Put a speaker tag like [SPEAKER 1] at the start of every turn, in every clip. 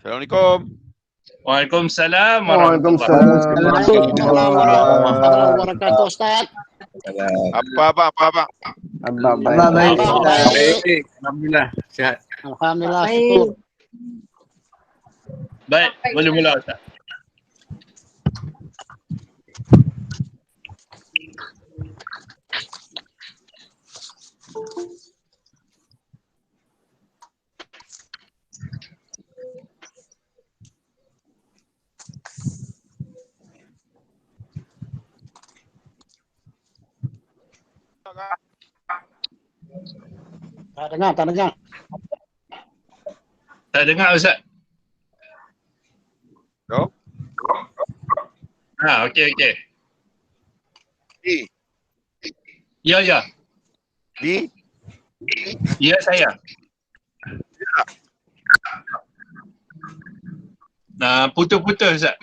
[SPEAKER 1] Assalamualaikum.
[SPEAKER 2] Waalaikumsalam
[SPEAKER 3] Waalaikumsalam
[SPEAKER 4] warahmatullahi wabarakatuh, Ustaz.
[SPEAKER 1] Apa abang?
[SPEAKER 3] Abang
[SPEAKER 4] baik, Ustaz.
[SPEAKER 5] Baik. Alhamdulillah sihat.
[SPEAKER 4] Alhamdulillah, syukur.
[SPEAKER 2] Baik, boleh mula Ustaz.
[SPEAKER 4] Tak dengar.
[SPEAKER 2] Tak dengar Ustaz.
[SPEAKER 1] No?
[SPEAKER 2] Okey.
[SPEAKER 1] Di.
[SPEAKER 2] Ya.
[SPEAKER 1] Di.
[SPEAKER 2] Ya saya. Putus-putus Ustaz.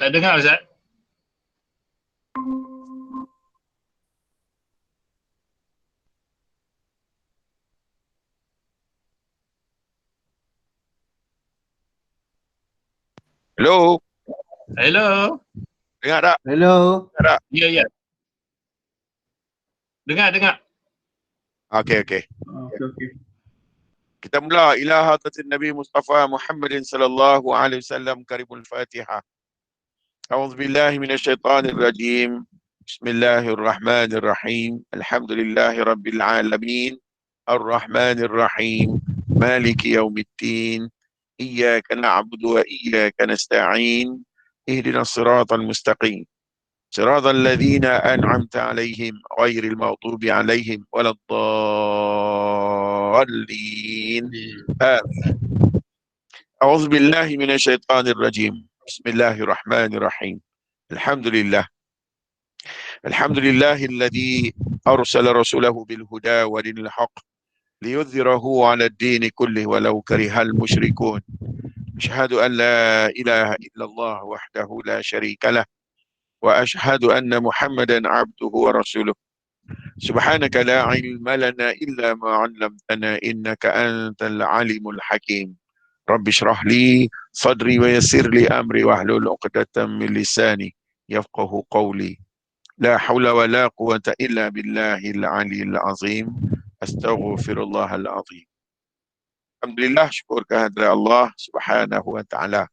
[SPEAKER 2] Tak dengar Ustaz.
[SPEAKER 1] Hello.
[SPEAKER 2] Hello.
[SPEAKER 1] Dengar tak?
[SPEAKER 3] Hello.
[SPEAKER 2] Ya. Dengar.
[SPEAKER 1] Okey.
[SPEAKER 5] Okey.
[SPEAKER 1] Kita mula ila hadratin Nabi Mustafa Muhammadin sallallahu alaihi wasallam karibul Fatihah. A'udzu billahi minasyaitonir rajim. Bismillahirrahmanirrahim. Alhamdulillahi rabbil alamin. Arrahmanir rahim. Maliki yaumiddin. Iyyaka na'budu wa iyyaka nasta'in. Ihdinas siratal mustaqim. صراط الذين أنعمت عليهم غير المغضوب عليهم ولا الضالين آمين. أعوذ بالله من الشيطان الرجيم. بسم الله الرحمن الرحيم. الحمد لله الذي أرسل رسوله بالهدى ودين الحق ليظهره على الدين كله ولو كره المشركون. أشهد أن لا إله إلا الله وحده لا شريك له وأشهد أن محمدا عبده ورسوله. سبحانك لا علم لنا إلا ما علمتنا إنك أنت العليم الحكيم. رب اشرح لي صدري ويسر لي أمري واحلل عقدة من لساني يفقه قولي. لا حول ولا قوة إلا بالله العلي العظيم. أستغفر الله العظيم. الحمد لله. syukur kehadirat Allah Subhanahu wa taala.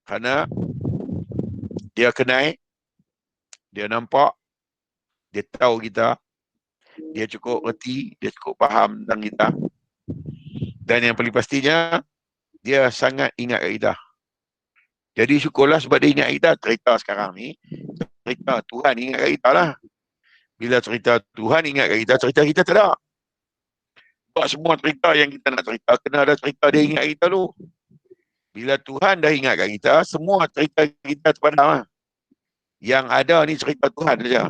[SPEAKER 1] Kerana dia kenal, dia nampak, dia tahu kita, dia cukup reti, dia cukup faham tentang kita. Dan yang paling pastinya, dia sangat ingat kita. Jadi syukurlah sebab dia ingat kita. Cerita sekarang ni, cerita Tuhan ingat kita lah. Bila cerita Tuhan ingat kita, cerita kita tak ada. Sebab semua cerita yang kita nak cerita, kena ada cerita dia ingat kita dulu. Bila Tuhan dah ingatkan kita, semua cerita kita terpadam lah. Yang ada ni cerita Tuhan saja.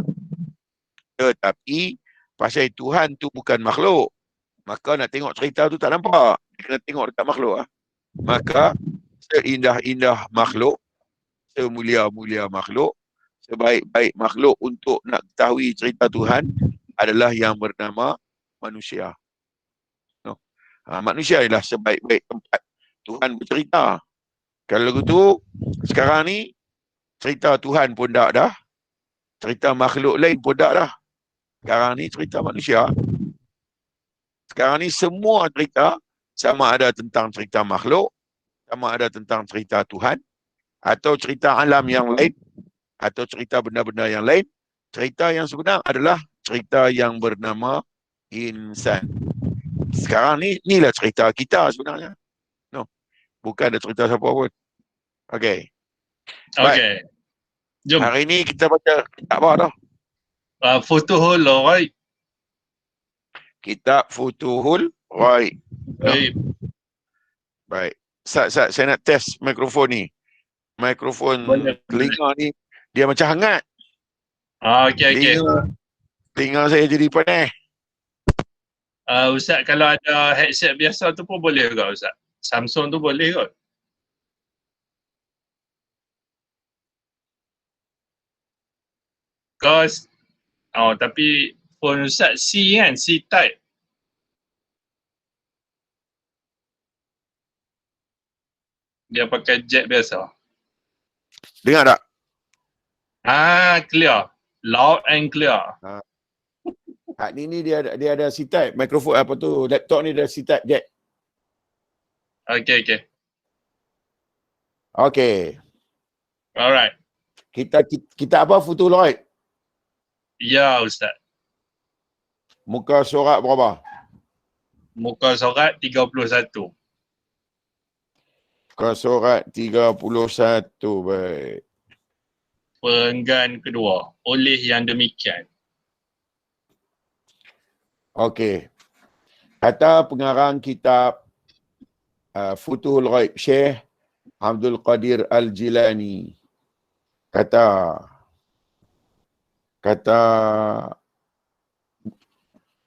[SPEAKER 1] Tetapi pasal Tuhan tu bukan makhluk, maka nak tengok cerita tu tak nampak. Kena tengok dekat makhluk lah. Maka seindah-indah makhluk, semulia-mulia makhluk, sebaik-baik makhluk untuk nak ketahui cerita Tuhan adalah yang bernama manusia. Manusia ialah sebaik-baik tempat Tuhan bercerita. Kalau begitu, sekarang ni cerita Tuhan pun tak dah. Cerita makhluk lain pun tak dah. Sekarang ni cerita manusia. Sekarang ni semua cerita, sama ada tentang cerita makhluk, sama ada tentang cerita Tuhan, atau cerita alam yang lain, atau cerita benda-benda yang lain. Cerita yang sebenar adalah cerita yang bernama insan. Sekarang ni, inilah cerita kita sebenarnya. No, bukan ada cerita siapa pun. Okey.
[SPEAKER 2] Okey. Jom.
[SPEAKER 1] Hari ni kita baca kitab apa dah?
[SPEAKER 2] Futuhul Ghaib.
[SPEAKER 1] Kitab Futuhul Ghaib. Baik. Saya nak test mikrofon ni. Mikrofon telinga ni dia macam hangat.
[SPEAKER 2] Okey.
[SPEAKER 1] Telinga saya jadi panas.
[SPEAKER 2] Ustaz, kalau ada headset biasa tu pun boleh juga Ustaz. Samsung tu boleh kot. Because tapi phone Ustaz C kan, C type. Dia pakai jack biasa.
[SPEAKER 1] Dengar tak?
[SPEAKER 2] Clear. Loud and clear.
[SPEAKER 1] Ni dia ada C-type, mikrofon apa tu, laptop ni ada C-type jack.
[SPEAKER 2] Okay.
[SPEAKER 1] Okey.
[SPEAKER 2] Alright.
[SPEAKER 1] Kita apa Futuloid?
[SPEAKER 2] Ya Ustaz.
[SPEAKER 1] Muka surat berapa?
[SPEAKER 2] Muka surat 31.
[SPEAKER 1] Muka surat 31. Baik.
[SPEAKER 2] Perenggan kedua. Oleh yang demikian.
[SPEAKER 1] Okey. Kata pengarang kitab Futuhul Ghaib, Syekh Abdul Qadir Al-Jilani. Kata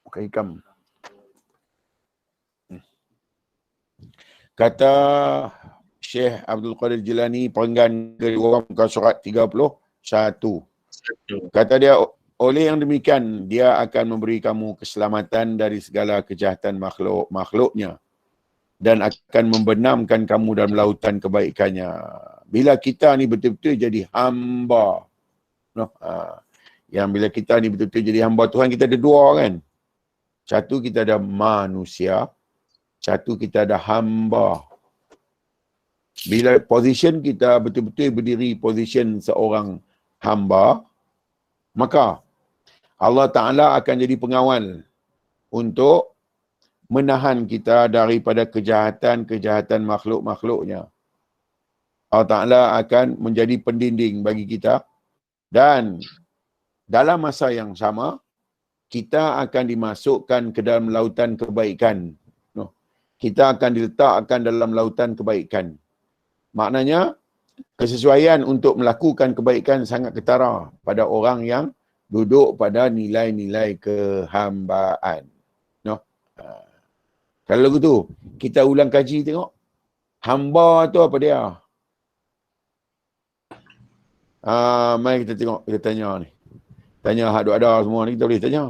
[SPEAKER 1] bukan hikam. Kata Syekh Abdul Qadir Jilani, perenggan kedua muka surat 31. Kata dia, oleh yang demikian, dia akan memberi kamu keselamatan dari segala kejahatan makhluknya dan akan membenamkan kamu dalam lautan kebaikannya. Bila kita ni betul-betul jadi hamba, yang bila kita ni betul-betul jadi hamba Tuhan, kita ada dua kan. Satu, kita ada manusia. Satu, kita ada hamba. Bila position kita betul-betul berdiri position seorang hamba, maka Allah Ta'ala akan jadi pengawal untuk menahan kita daripada kejahatan-kejahatan makhluk-makhluknya. Allah Ta'ala akan menjadi pendinding bagi kita, dan dalam masa yang sama, kita akan dimasukkan ke dalam lautan kebaikan. Kita akan diletakkan dalam lautan kebaikan. Maknanya, kesesuaian untuk melakukan kebaikan sangat ketara pada orang yang duduk pada nilai-nilai kehambaan. Kalau lagu tu, kita ulang kaji tengok. Hamba tu apa dia? Mari kita tengok, kita tanya ni. Tanya hak ada semua ni, kita boleh tanya.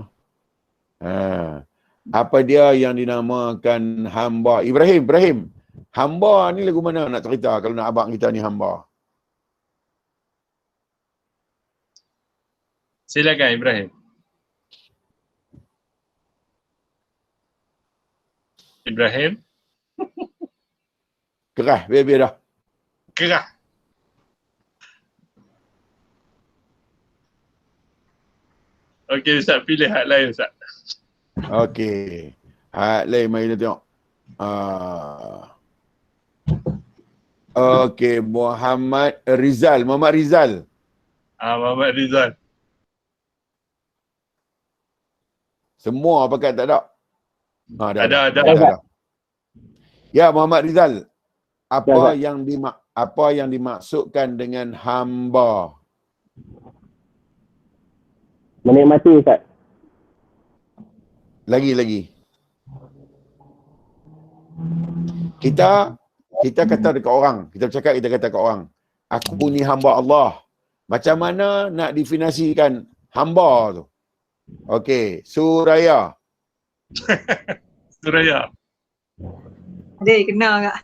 [SPEAKER 1] Apa dia yang dinamakan hamba? Ibrahim. Hamba ni lagu mana nak cerita kalau nak abang kita ni hamba?
[SPEAKER 2] Silakan Ibrahim.
[SPEAKER 1] Kerah, biar dah.
[SPEAKER 2] Kerah. Okey Ustaz, pilih hak lain Ustaz.
[SPEAKER 1] Okey. Hak lain mari kita tengok. Okey, Muhammad Rizal.
[SPEAKER 2] Muhammad Rizal.
[SPEAKER 1] Semua pakai tak ada?
[SPEAKER 2] Ada.
[SPEAKER 1] Ya, Muhammad Rizal. Apa yang dimaksudkan dengan hamba?
[SPEAKER 3] Menikmati Ustaz.
[SPEAKER 1] Lagi. Kita kata dekat orang, kita kata dekat orang, aku ni hamba Allah. Macam mana nak definisikan hamba tu? Okey, Suraya.
[SPEAKER 6] Adik, kena tak?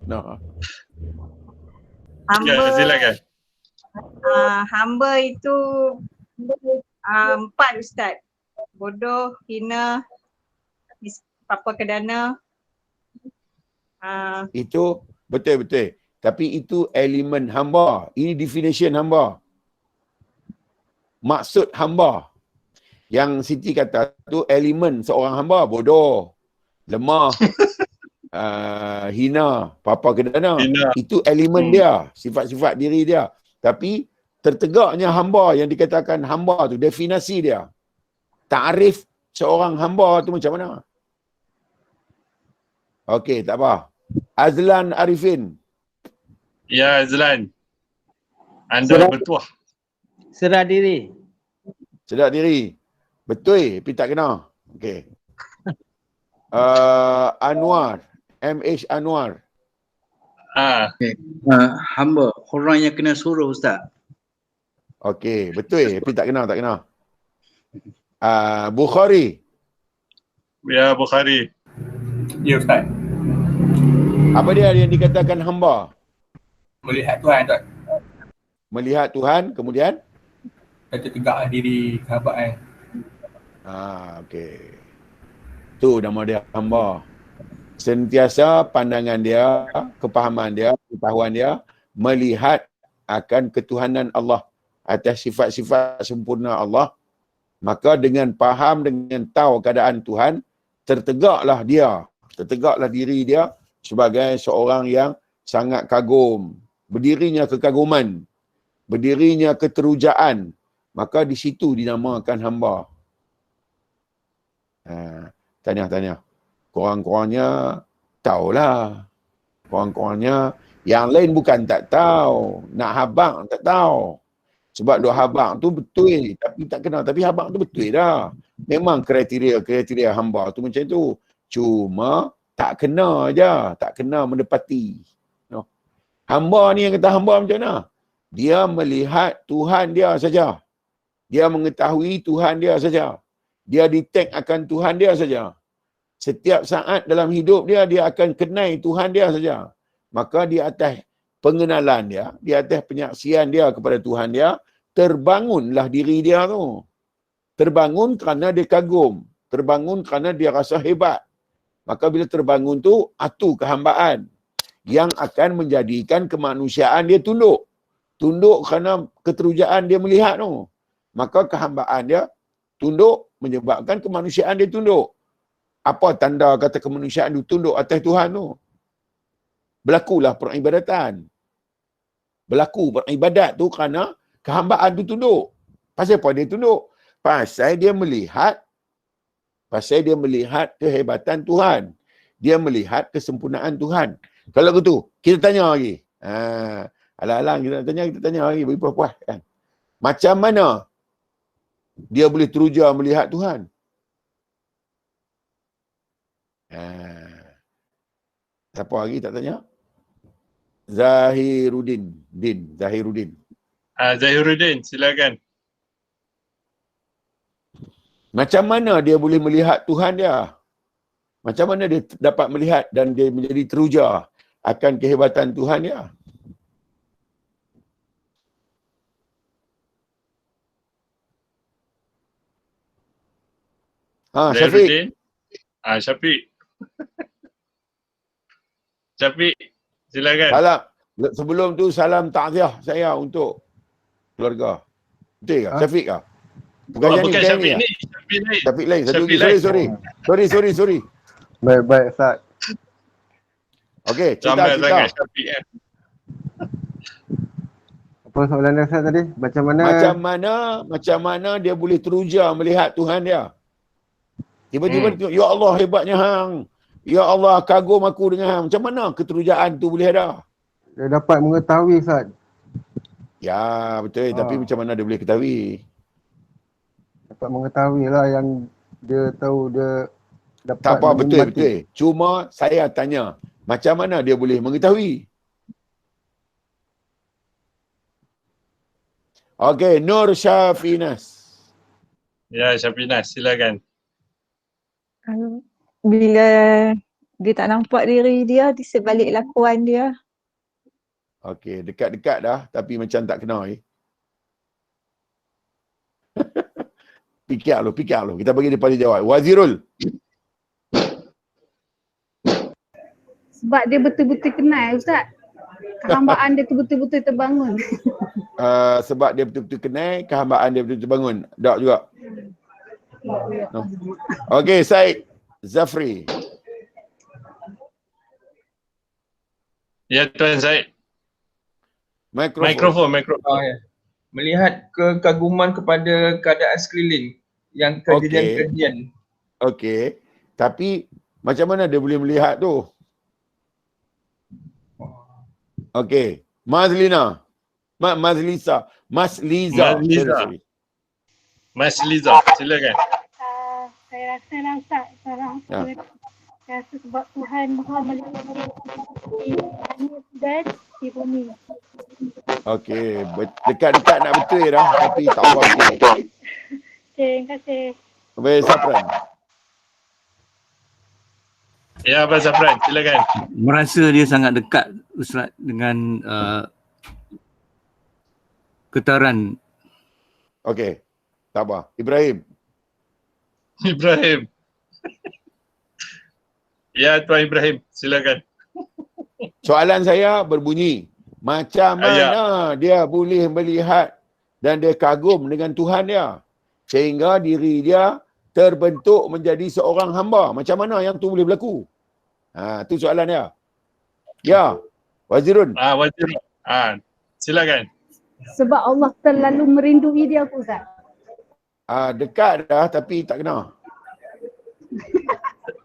[SPEAKER 1] No.
[SPEAKER 6] Hamba,
[SPEAKER 2] Ya, silakan.
[SPEAKER 6] hamba itu 4 Ustaz. Bodoh, hina, apa kedana.
[SPEAKER 1] Itu betul. Tapi itu elemen hamba. Ini definition hamba. Maksud hamba. Yang Siti kata tu elemen seorang hamba. Bodoh, lemah, hina, papa kedana. Itu elemen dia, sifat-sifat diri dia. Tapi tertegaknya hamba yang dikatakan hamba tu, definisi dia. Ta'rif seorang hamba tu macam mana? Okey, tak apa. Azlan Arifin.
[SPEAKER 2] Ya Azlan. Anda bertuah.
[SPEAKER 3] Sedar diri.
[SPEAKER 1] Sedar diri. Betul, tapi tak kena. Okey. Anwar. MH Anwar.
[SPEAKER 5] Hamba, orang yang kena suruh Ustaz.
[SPEAKER 1] Okey, betul tapi tak kena. Bukhari.
[SPEAKER 2] Ya, Bukhari.
[SPEAKER 7] Ya Ustaz.
[SPEAKER 1] Apa dia yang dikatakan hamba?
[SPEAKER 7] Melihat Tuhan Ustaz.
[SPEAKER 1] Melihat Tuhan, kemudian?
[SPEAKER 7] Kata tegak diri kehambaan.
[SPEAKER 1] Okey. Tu nama dia hamba. Sentiasa pandangan dia, kepahaman dia, pengetahuan dia melihat akan ketuhanan Allah atas sifat-sifat sempurna Allah. Maka dengan faham, dengan tahu keadaan Tuhan, tertegaklah diri dia sebagai seorang yang sangat kagum. Berdirinya kekaguman, berdirinya keterujaan. Maka di situ dinamakan hamba. Tanya. Korang-korangnya tahulah. Korang-korangnya yang lain bukan tak tahu. Nak habaq tak tahu. Sebab duk habaq tu betul tapi tak kena. Tapi habaq tu betul dah. Memang kriteria hamba tu macam tu. Cuma tak kena aja, tak kena mendepati. Hamba ni yang kata hamba macam mana? Dia melihat Tuhan dia saja. Dia mengetahui Tuhan dia saja. Dia detect akan Tuhan dia saja. Setiap saat dalam hidup dia, dia akan kenal Tuhan dia saja. Maka di atas pengenalan dia, di atas penyaksian dia kepada Tuhan dia, terbangunlah diri dia tu. Terbangun kerana dia kagum. Terbangun kerana dia rasa hebat. Maka bila terbangun tu, atu kehambaan. Yang akan menjadikan kemanusiaan dia tunduk. Tunduk kerana keterujaan dia melihat tu. Maka kehambaan dia tunduk menyebabkan kemanusiaan dia tunduk. Apa tanda kata kemanusiaan itu tunduk atas Tuhan tu? Berlakulah peribadatan. Berlaku beribadat tu kerana kehambaan tu tunduk. Pasal apa dia tunduk? Pasal dia melihat kehebatan Tuhan. Dia melihat kesempurnaan Tuhan. Kalau begitu, kita tanya lagi. Alang-alang kita tanya lagi. Bagi puas-puas kan. Macam mana dia boleh teruja melihat Tuhan? Siapa lagi tak tanya? Zahiruddin.
[SPEAKER 2] Zahiruddin, silakan.
[SPEAKER 1] Macam mana dia boleh melihat Tuhan dia? Macam mana dia dapat melihat dan dia menjadi teruja akan kehebatan Tuhan dia? Syafiq.
[SPEAKER 2] Syafiq. Syafiq, silakan.
[SPEAKER 1] Salam. Sebelum tu salam takziah saya untuk keluarga. Betul ke? Syafiq ke? Bukan
[SPEAKER 2] Syafiq
[SPEAKER 1] ni.
[SPEAKER 2] ni.
[SPEAKER 1] Syafiq lain.
[SPEAKER 2] Syafiq lain.
[SPEAKER 1] Sorry.
[SPEAKER 3] Baik Ustaz.
[SPEAKER 1] Okey,
[SPEAKER 2] Ramai
[SPEAKER 1] cerita.
[SPEAKER 2] sangat Syafiq
[SPEAKER 3] Apa soalan dia Ustaz tadi? Macam
[SPEAKER 1] mana dia boleh teruja melihat Tuhan dia? Tiba-tiba dia tengok, ya Allah hebatnya hang. Ya Allah kagum aku dengan hang. Macam mana keterujaan tu boleh ada?
[SPEAKER 3] dia dapat mengetahui Ustaz.
[SPEAKER 1] Ya, betul. Tapi macam mana dia boleh ketahui?
[SPEAKER 3] Dapat mengetahui lah yang dia tahu dia dapat.
[SPEAKER 1] Tak apa,
[SPEAKER 3] menikmati.
[SPEAKER 1] betul. Cuma saya tanya, macam mana dia boleh mengetahui? Okey, Nur Syafinas.
[SPEAKER 2] Ya, Syafinas, silakan.
[SPEAKER 6] Bila dia tak nampak diri dia di sebalik lakuan dia.
[SPEAKER 1] Okey, dekat-dekat dah tapi macam tak kenal. Fikir lu. Kita bagi dia pada jawab. Wazirul.
[SPEAKER 8] Sebab dia betul-betul kenal Ustaz. Kehambaan dia tu betul-betul terbangun.
[SPEAKER 1] Sebab dia betul-betul kenal, kehambaan dia betul-betul bangun. Tak juga. No. Okey, Said Zafri.
[SPEAKER 2] Ya, Tuan Zaid.
[SPEAKER 1] Mikrofon.
[SPEAKER 2] Mikrofon.
[SPEAKER 9] Melihat kekaguman kepada keadaan sekeliling yang kejadian-kejadian.
[SPEAKER 1] Okey. Tapi macam mana dia boleh melihat tu? Okey. Mazlina. Masliza. Sorry.
[SPEAKER 2] Mas Liza, silakan.
[SPEAKER 8] Saya rasa lah Ustaz, saya rasa sebab Tuhan Maha melihat di langit dan di bumi.
[SPEAKER 1] Okey, dekat-dekat nak betul dah tapi tak apa betul.
[SPEAKER 8] Okey, terima kasih.
[SPEAKER 1] Baik, Sapran.
[SPEAKER 2] Ya, Abang Zafran, silakan.
[SPEAKER 5] Merasa dia sangat dekat Ustaz dengan getaran.
[SPEAKER 1] Okey. Tak apa. Ibrahim.
[SPEAKER 2] Ibrahim. Ya, Tuan Ibrahim, silakan.
[SPEAKER 1] Soalan saya berbunyi, macam mana dia boleh melihat dan dia kagum dengan Tuhan dia sehingga diri dia terbentuk menjadi seorang hamba? Macam mana yang tu boleh berlaku? Tu soalan dia. Ya, Wazirun.
[SPEAKER 2] Wazirun. Silakan.
[SPEAKER 8] Sebab Allah terlalu merindui dia ke Ustaz?
[SPEAKER 1] Dekat dah tapi tak kena.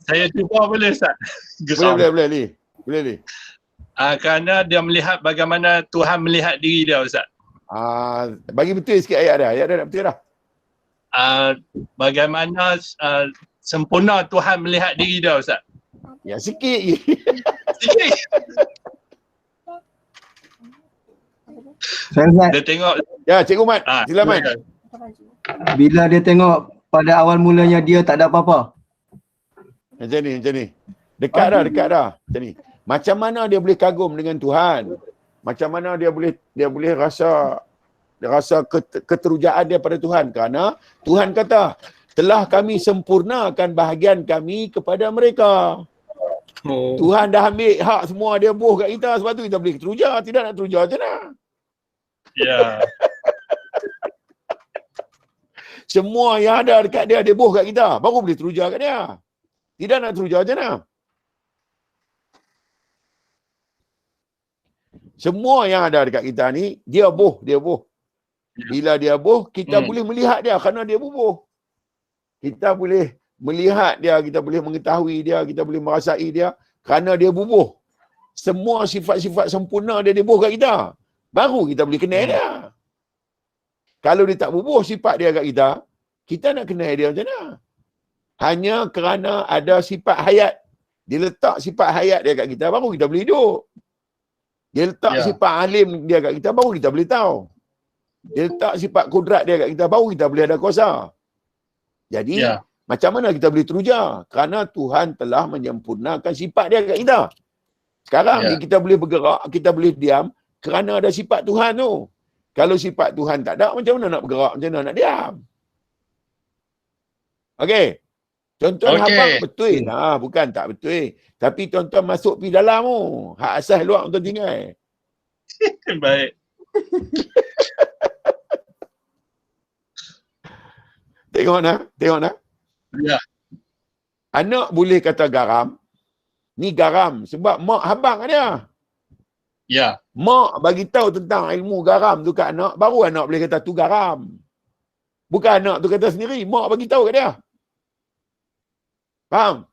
[SPEAKER 2] Saya cuba boleh Ustaz?
[SPEAKER 1] Boleh.
[SPEAKER 2] Kerana dia melihat bagaimana Tuhan melihat diri dia Ustaz.
[SPEAKER 1] Bagi betul sikit ayat dah. Ayat dah nak betul dah.
[SPEAKER 2] Bagaimana sempurna Tuhan melihat diri dia Ustaz.
[SPEAKER 1] Ya, sikit je.
[SPEAKER 2] Sikit. Dia tengok.
[SPEAKER 1] Ya, Cikgu Mat. Silakan.
[SPEAKER 3] Bila dia tengok pada awal mulanya dia tak ada apa-apa.
[SPEAKER 1] Macam ni. Dekat dah. Macam ni. Macam mana dia boleh kagum dengan Tuhan? Macam mana dia boleh rasa keterujaan dia pada Tuhan? Kerana Tuhan kata, telah kami sempurnakan bahagian kami kepada mereka. Tuhan dah ambil hak semua dia boh kat kita, sebab tu kita boleh teruja. Tidak nak teruja macam mana?
[SPEAKER 2] Ya.
[SPEAKER 1] Semua yang ada dekat dia boh kat kita, baru boleh teruja kat dia. Tidak nak teruja macam mana? Semua yang ada dekat kita ni, dia boh. Bila dia boh, kita boleh melihat dia kerana dia bubuh. Kita boleh melihat dia, kita boleh mengetahui dia, kita boleh merasai dia kerana dia bubuh. Semua sifat-sifat sempurna dia bubuh kat kita. Baru kita boleh kenal dia. Kalau dia tak bubuh sifat dia kat kita nak kenal dia macam mana? Hanya kerana ada sifat hayat. Dia letak sifat hayat dia kat kita, baru kita boleh hidup. Dia letak sifat alim dia kat kita, baru kita boleh tahu. Dia letak sifat kudrat dia kat kita, baru kita boleh ada kuasa. Jadi, macam mana kita boleh teruja? Kerana Tuhan telah menyempurnakan sifat dia kat kita. Sekarang ni kita boleh bergerak, kita boleh diam kerana ada sifat Tuhan tu. Kalau sifat Tuhan tak ada, macam mana nak bergerak? Macam mana nak diam? Okey. Tuan-tuan habang betul. Bukan tak betul. Tapi tuan-tuan masuk pergi dalam tu. Hak asas luar tuan tinggal.
[SPEAKER 2] Baik.
[SPEAKER 1] Tengok nak.
[SPEAKER 2] Ya.
[SPEAKER 1] Anak boleh kata garam. Ni garam sebab mak habang dia.
[SPEAKER 2] Ya.
[SPEAKER 1] Mak bagi tahu tentang ilmu garam tu kat anak, baru anak boleh kata tu garam. Bukan anak tu kata sendiri, mak bagi tahu kat dia. Faham?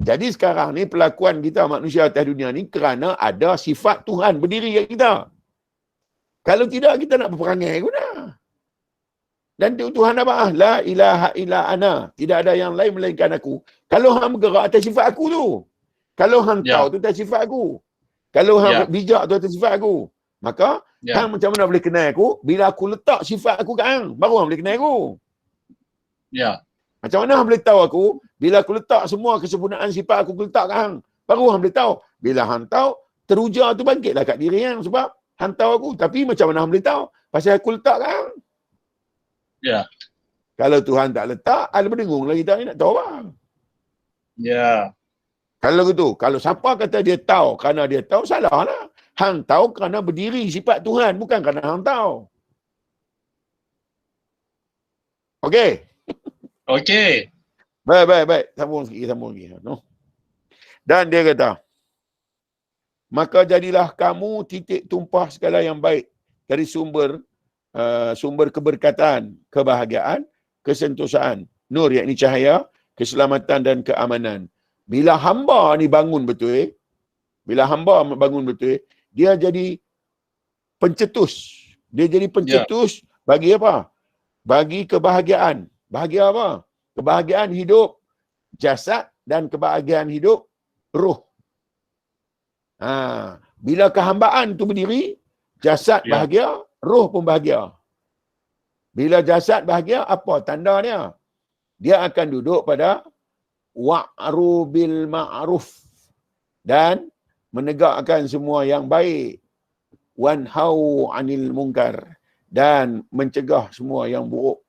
[SPEAKER 1] Jadi sekarang ni pelakuan kita manusia atas dunia ni kerana ada sifat Tuhan berdiri kat kita. Kalau tidak, kita nak berperangai guna. Dan Tuhan apa? La ilaha illa ana. Tidak ada yang lain melainkan aku. Kalau hang bergerak atas sifat aku tu. Kalau hang tahu tu atas sifat aku. Kalau hang bijak tu atas sifat aku. Maka hang macam mana boleh kenal aku? Bila aku letak sifat aku kat hang, baru hang boleh kenal aku.
[SPEAKER 2] Ya.
[SPEAKER 1] Macam mana hang boleh tahu aku? Bila aku letak semua kesempurnaan sifat aku letak kat hang, baru hang boleh tahu. Bila hang tahu, teruja tu bangkitlah kat diri hang sebab hang tahu aku. Tapi macam mana hang boleh tahu? Pasal aku letak kat hang.
[SPEAKER 2] Ya.
[SPEAKER 1] Kalau Tuhan tak letak, ada berdengung lagi kita ni nak tahu apa?
[SPEAKER 2] Ya.
[SPEAKER 1] Kalau gitu, kalau siapa kata dia tahu kerana dia tahu, salah lah. Hang tahu kerana berdiri sifat Tuhan, bukan kerana hang tahu. Okey?
[SPEAKER 2] Okey.
[SPEAKER 1] Baik. Sambung lagi. No? Dan dia kata, maka jadilah kamu titik tumpah segala yang baik dari sumber keberkatan, kebahagiaan, kesentosaan, nur yakni cahaya, keselamatan dan keamanan. Bila hamba ni bangun betul, dia jadi pencetus. Dia jadi pencetus bagi apa? Bagi kebahagiaan. Bahagia apa? Kebahagiaan hidup jasad dan kebahagiaan hidup ruh. Bila kehambaan tu berdiri, jasad
[SPEAKER 2] Ya.
[SPEAKER 1] bahagia, roh pun bahagia. Bila jasad bahagia, apa tanda dia? Dia akan duduk pada wa'ru bil ma'ruf dan menegakkan semua yang baik, wanhau anil munkar, dan mencegah semua yang buruk.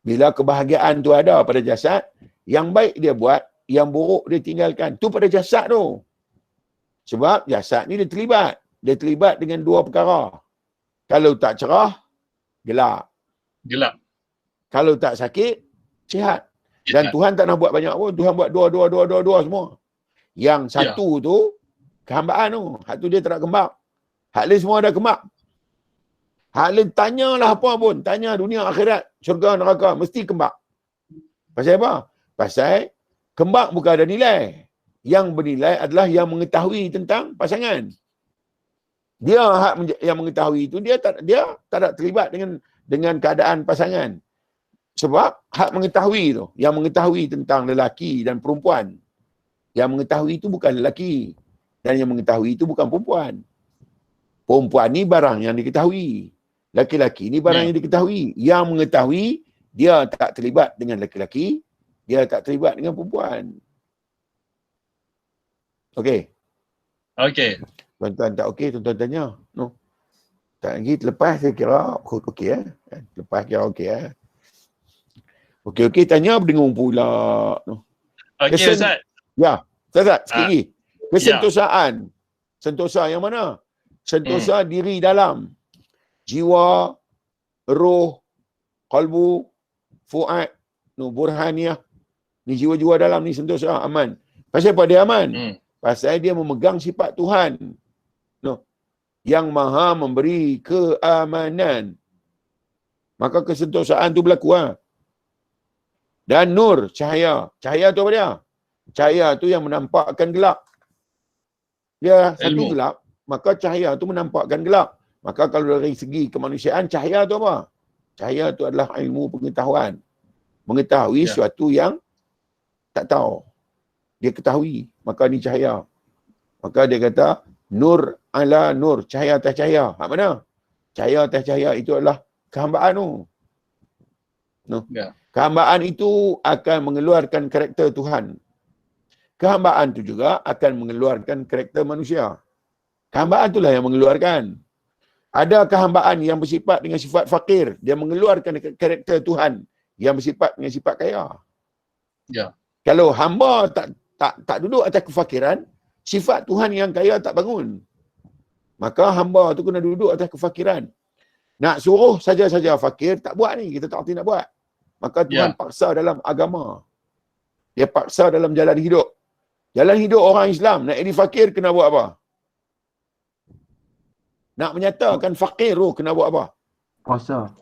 [SPEAKER 1] Bila kebahagiaan tu ada pada jasad, yang baik dia buat, yang buruk dia tinggalkan. Tu pada jasad tu. Sebab jasad ni dia terlibat. Dia terlibat dengan dua perkara. Kalau tak cerah, gelap.
[SPEAKER 2] Gelap.
[SPEAKER 1] Kalau tak sakit, sihat. Dan Tuhan tak nak buat banyak pun. Tuhan buat dua semua. Yang satu tu, kehambaan tu. Hak tu dia tak nak kembang. Hak lain semua dah kembang. Hak lain tanyalah apa pun. Tanya dunia akhirat, syurga neraka, mesti kembang. Pasal apa? Pasal kembang bukan ada nilai. Yang bernilai adalah yang mengetahui tentang pasangan. Dia yang mengetahui itu, dia tak ada terlibat dengan keadaan pasangan. Sebab hak mengetahui tu, yang mengetahui tentang lelaki dan perempuan. Yang mengetahui itu bukan lelaki. Dan yang mengetahui itu bukan perempuan. Perempuan ni barang yang diketahui. Laki-laki ni barang yang diketahui. Yang mengetahui, dia tak terlibat dengan laki-laki. Dia tak terlibat dengan perempuan. Okey.
[SPEAKER 2] Okey.
[SPEAKER 1] Tuan-tuan tak okey, tuan-tuan tanya. No. Tak lagi, terlepas saya kira okey Lepas kira okey Okey, tanya berdengung pula. No.
[SPEAKER 2] Okey Ustaz.
[SPEAKER 1] Ya, Ustaz, sikit lagi. Kesentosaan.
[SPEAKER 2] Ya.
[SPEAKER 1] Sentosa yang mana? Sentosa diri dalam. Jiwa, roh, qalbu, fuad, burhaniyah. Ni jiwa-jiwa dalam ni sentosa, aman. Pasal apa dia aman? Pasal dia memegang sifat Tuhan. Yang maha memberi keamanan. Maka kesentosaan tu berlaku. Dan nur, cahaya. Cahaya tu apa dia? Cahaya tu yang menampakkan gelap. Dia satu gelap, maka cahaya tu menampakkan gelap. Maka kalau dari segi kemanusiaan, cahaya tu apa? Cahaya tu adalah ilmu pengetahuan. Mengetahui sesuatu yang tak tahu. Dia ketahui. Maka ni cahaya. Maka dia kata, nur ala nur. Cahaya atas cahaya. Hak mana? Cahaya atas cahaya itu adalah kehambaan tu. Kehambaan itu akan mengeluarkan karakter Tuhan. Kehambaan tu juga akan mengeluarkan karakter manusia. Kehambaan itulah yang mengeluarkan. Ada kehambaan yang bersifat dengan sifat fakir. Dia mengeluarkan karakter Tuhan yang bersifat dengan sifat kaya.
[SPEAKER 2] Ya.
[SPEAKER 1] Kalau hamba tak duduk atas kefakiran, sifat Tuhan yang kaya tak bangun. Maka hamba tu kena duduk atas kefakiran. Nak suruh saja-saja fakir, tak buat ni. Kita tak arti nak buat. Maka Tuhan paksa dalam agama. Dia paksa dalam jalan hidup. Jalan hidup orang Islam, nak jadi fakir kena buat apa? Nak menyatakan fakir tu kena buat apa?
[SPEAKER 3] Puasa.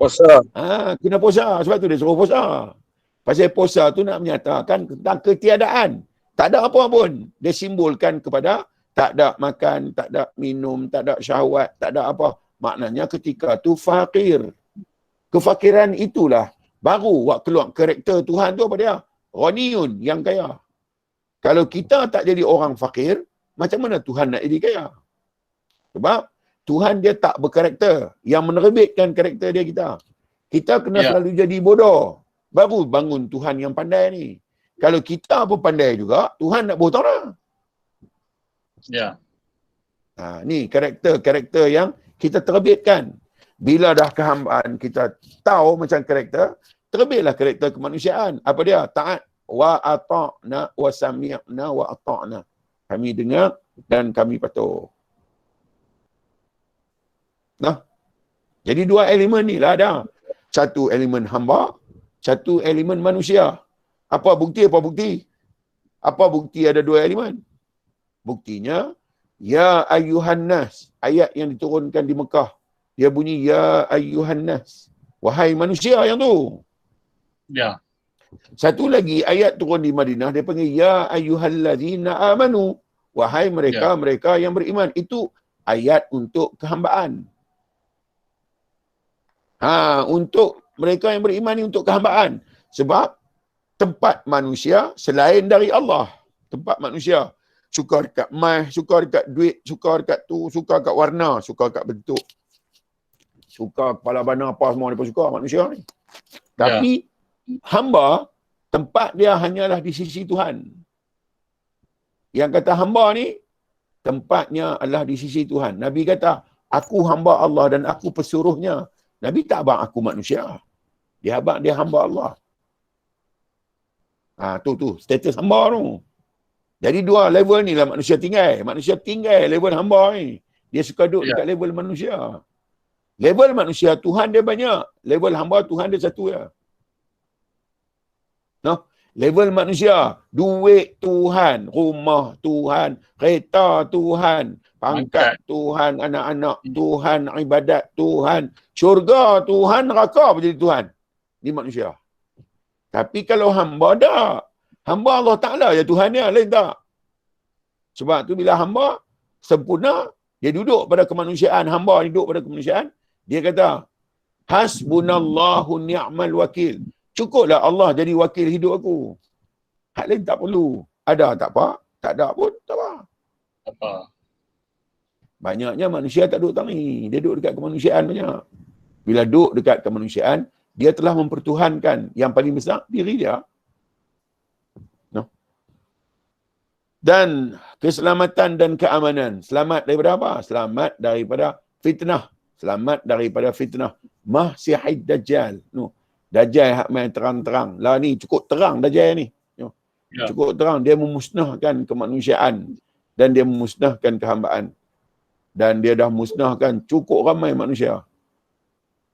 [SPEAKER 1] Kena puasa. Sebab tu dia suruh puasa. Pasal puasa tu nak menyatakan tentang ketiadaan. Tak ada apa pun. Dia simbolkan kepada tak ada makan, tak ada minum, tak ada syahwat, tak ada apa. Maknanya ketika tu fakir. Kefakiran itulah baru buat keluar karakter Tuhan tu apa dia? Ghaniyun, yang kaya. Kalau kita tak jadi orang fakir, macam mana Tuhan nak jadi kaya? Sebab Tuhan dia tak berkarakter yang menerbitkan karakter dia kita. Kita kena selalu jadi bodoh. Baru bangun Tuhan yang pandai ni. Kalau kita pun pandai juga, Tuhan nak bodoh lah.
[SPEAKER 2] Ya.
[SPEAKER 1] Ni karakter yang kita terbitkan. Bila dah kehambaan kita tahu macam karakter, terbitlah karakter kemanusiaan. Apa dia? Taat. Wa ata'na wa sami'na wa ata'na. Kami dengar dan kami patuh. Jadi dua elemen ni lah ada. Satu elemen hamba, satu elemen manusia. Apa bukti? Apa bukti ada dua elemen? Buktinya, ya ayyuhan nas. Ayat yang diturunkan di Mekah. Dia bunyi, ya ayyuhan nas. Wahai manusia yang tu.
[SPEAKER 2] Ya.
[SPEAKER 1] Satu lagi ayat turun di Madinah, dia panggil, ya ayyuhallazina amanu. Wahai mereka yang beriman. Itu ayat untuk kehambaan. Untuk mereka yang beriman ni untuk kehambaan. Sebab tempat manusia selain dari Allah. Tempat manusia suka dekat mai, suka dekat duit, suka dekat tu, suka dekat warna, suka dekat bentuk. Suka kepala badan apa semua mereka suka manusia ni. Tapi hamba, tempat dia hanyalah di sisi Tuhan. Yang kata hamba ni, tempatnya adalah di sisi Tuhan. Nabi kata, aku hamba Allah dan aku pesuruhnya. Nabi tak abang aku manusia. Dia abang dia hamba Allah. Tu status hamba tu. Jadi dua level ni lah manusia tinggal. Manusia tinggal level hamba ni. Dia suka duduk dekat level manusia. Level manusia Tuhan dia banyak. Level hamba Tuhan dia satu ya. No? Level manusia, duit Tuhan, rumah Tuhan, kereta Tuhan, pangkat Tuhan, anak-anak Tuhan, ibadat Tuhan, syurga Tuhan, neraka menjadi Tuhan. Ini manusia. Tapi kalau hamba dah, hamba Allah Ta'ala ya Tuhan dia, lain tak? Sebab tu bila hamba sempurna, dia duduk pada kemanusiaan, hamba duduk pada kemanusiaan, dia kata, hasbunallahu ni'mal wakil. Cukuplah Allah jadi wakil hidup aku. Hak lain tak perlu. Ada tak apa, tak ada pun tak apa. Banyaknya manusia tak duduk tani, dia duduk dekat kemanusiaan banyak. Bila duduk dekat kemanusiaan, dia telah mempertuhankan yang paling besar diri dia. No. Dan keselamatan dan keamanan. Selamat daripada apa? Selamat daripada fitnah. Selamat daripada fitnah. Mahsihid Dajjal. No. Dajjal hak main terang-terang. Lah ni cukup terang Dajjal ni. No. Cukup terang. Dia memusnahkan kemanusiaan. Dan dia memusnahkan kehambaan. Dan dia dah musnahkan cukup ramai manusia.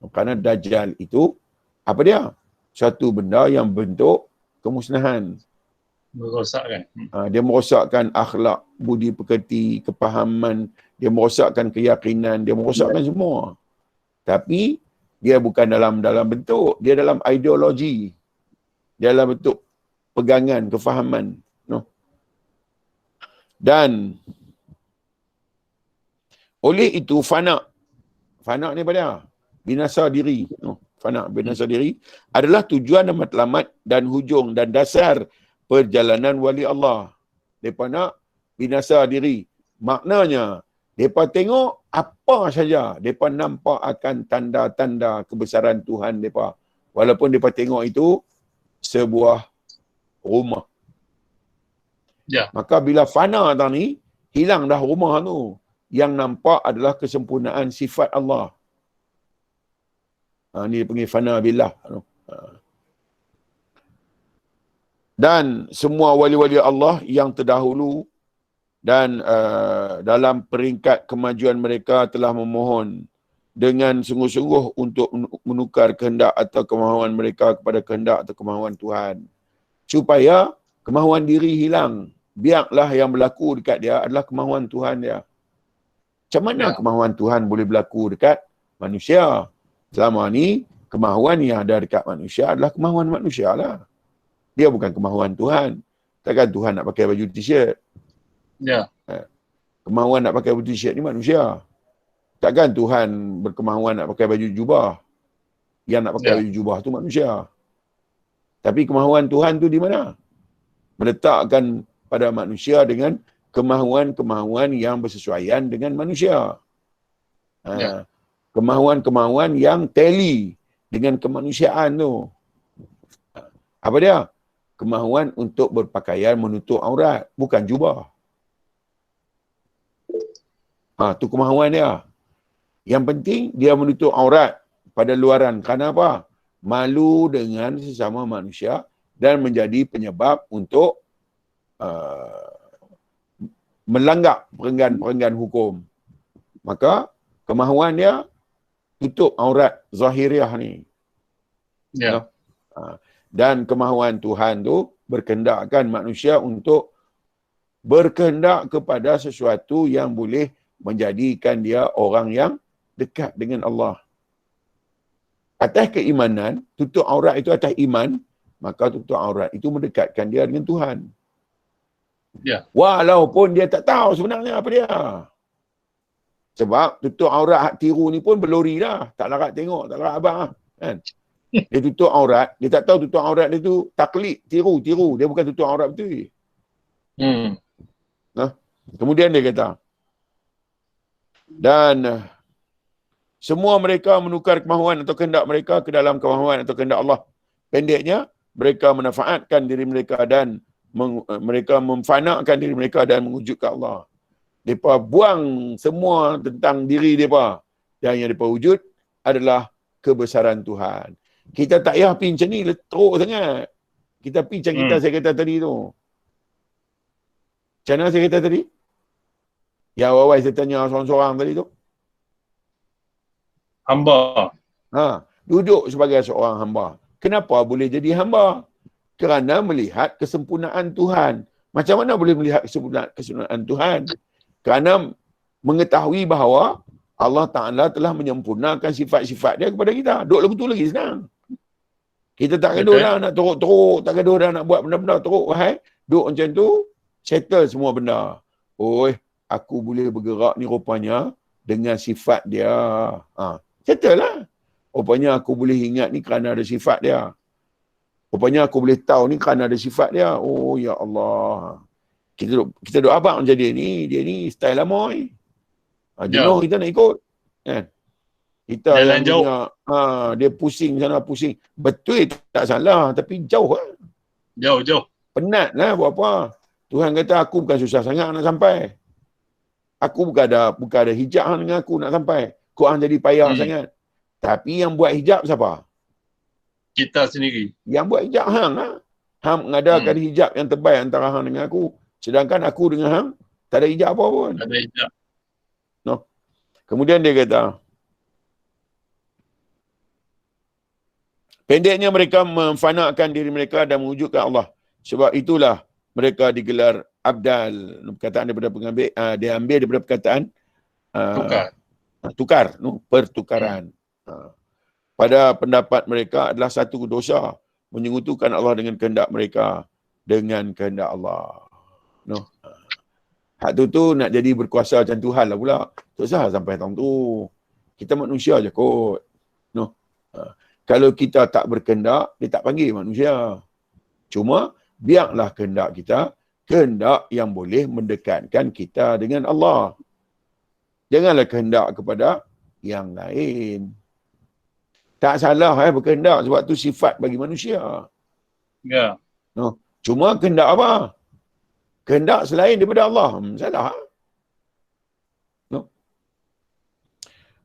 [SPEAKER 1] Kerana Dajjal itu apa dia? Satu benda yang bentuk kemusnahan.
[SPEAKER 2] Merosakkan.
[SPEAKER 1] Dia merosakkan akhlak, budi pekerti, kepahaman, dia merosakkan keyakinan, dia merosakkan semua. Tapi dia bukan dalam bentuk, dia dalam ideologi. Dia dalam bentuk pegangan, kefahaman. No? Dan oleh itu fana ni pada binasa diri. No? Fana, binasa diri adalah tujuan dan matlamat dan hujung dan dasar perjalanan wali Allah. Mereka nak binasa diri. Maknanya, mereka tengok apa saja. Mereka nampak akan tanda-tanda kebesaran Tuhan mereka. Walaupun mereka tengok itu sebuah rumah. Maka bila fana tadi, hilang dah rumah tu. Yang nampak adalah kesempurnaan sifat Allah. Ini panggil fana billah. Dan semua wali-wali Allah yang terdahulu dan dalam peringkat kemajuan mereka telah memohon dengan sungguh-sungguh untuk menukar kehendak atau kemahuan mereka kepada kehendak atau kemahuan Tuhan. Supaya kemahuan diri hilang. Biarlah yang berlaku dekat dia adalah kemahuan Tuhan dia. Macam mana kemahuan Tuhan boleh berlaku dekat manusia? Selama ni, kemahuan yang ada dekat manusia adalah kemahuan manusia lah. Dia bukan kemahuan Tuhan. Takkan Tuhan nak pakai baju t-shirt. Kemahuan nak pakai baju t-shirt ni manusia. Takkan Tuhan berkemahuan nak pakai baju jubah. Yang nak pakai baju jubah tu manusia. Tapi kemahuan Tuhan tu di mana? Meletakkan pada manusia dengan kemahuan-kemahuan yang bersesuaian dengan manusia. Kemahuan-kemahuan yang tally dengan kemanusiaan tu. Apa dia? Kemahuan untuk berpakaian menutup aurat, bukan jubah. Tu kemahuan dia. Yang penting dia menutup aurat pada luaran. Kerana apa? Malu dengan sesama manusia dan menjadi penyebab untuk melanggar perenggan-perenggan hukum. Maka kemahuan dia tutup aurat zahiriah ni. Dan kemahuan Tuhan tu berkehendakkan manusia untuk berkehendak kepada sesuatu yang boleh menjadikan dia orang yang dekat dengan Allah. Atas keimanan, tutup aurat itu atas iman, maka tutup aurat itu mendekatkan dia dengan Tuhan. Walaupun dia tak tahu sebenarnya apa dia. Sebab tutup aurat hak tiru ni pun berlori dah. Tak larat tengok, tak larat abang lah. Kan? Dia tutup aurat, dia tak tahu tutup aurat dia tu taklid, tiru. Dia bukan tutup aurat betul. Kemudian dia kata, dan semua mereka menukar kemahuan atau kehendak mereka ke dalam kemahuan atau kehendak Allah. Pendeknya, mereka menafaatkan diri mereka dan mereka memfanakan diri mereka dan mewujud ke Allah. Mereka buang semua tentang diri mereka. Dan yang mereka wujud adalah kebesaran Tuhan. Kita tak payah pergi macam ni, teruk sangat. Kita pergi macam kita saya kata tadi tu. Macam mana saya kata tadi? Ya, awal-awal saya tanya seorang-seorang tadi tu.
[SPEAKER 2] Hamba.
[SPEAKER 1] Duduk sebagai seorang hamba. Kenapa boleh jadi hamba? Kerana melihat kesempurnaan Tuhan. Macam mana boleh melihat kesempurnaan Tuhan? Kerana mengetahui bahawa Allah Ta'ala telah menyempurnakan sifat-sifat dia kepada kita. Duk lagu tu lagi senang. Kita tak gaduh dah nak teruk-teruk, tak gaduh dah nak buat benda-benda teruk. Duk macam tu, settle semua benda. Aku boleh bergerak ni rupanya dengan sifat dia. Settle lah. Rupanya aku boleh ingat ni kerana ada sifat dia. Rupanya aku boleh tahu ni kerana ada sifat dia. Oh ya Allah. Kita duk abang macam dia ni style lama ni. Jenuh kita nak ikut. Kan? Kita
[SPEAKER 2] jalan
[SPEAKER 1] yang
[SPEAKER 2] jauh.
[SPEAKER 1] Dia pusing sana pusing. Betul tak salah tapi jauh lah.
[SPEAKER 2] Jauh.
[SPEAKER 1] Penat lah buat apa. Tuhan kata aku bukan susah sangat nak sampai. Aku bukan ada hijab dengan aku nak sampai. Kau jadi payah sangat. Tapi yang buat hijab siapa?
[SPEAKER 2] Kita sendiri.
[SPEAKER 1] Yang buat hijab hang lah. Hang mengadakan hijab yang terbaik antara hang dengan aku. Sedangkan aku dengan hang tak ada hijab apa pun.
[SPEAKER 2] Tak ada hijab.
[SPEAKER 1] Kemudian dia kata, pendeknya mereka memfanakan diri mereka dan mewujudkan Allah. Sebab itulah mereka digelar abdal. Perkataan daripada pengambil, dia ambil daripada perkataan pertukaran. Pada pendapat mereka adalah satu dosa menyekutukan Allah dengan kehendak mereka dengan kehendak Allah. Hak tu nak jadi berkuasa macam Tuhan lah pula. Tak usah sampai tahun tu. Kita manusia je kot. Kalau kita tak berkehendak, dia tak panggil manusia. Cuma biarlah kehendak kita, kehendak yang boleh mendekatkan kita dengan Allah. Janganlah kehendak kepada yang lain. Tak salah berkehendak sebab tu sifat bagi manusia.
[SPEAKER 2] Ya.
[SPEAKER 1] Cuma kehendak apa? Kehendak selain daripada Allah. Salah.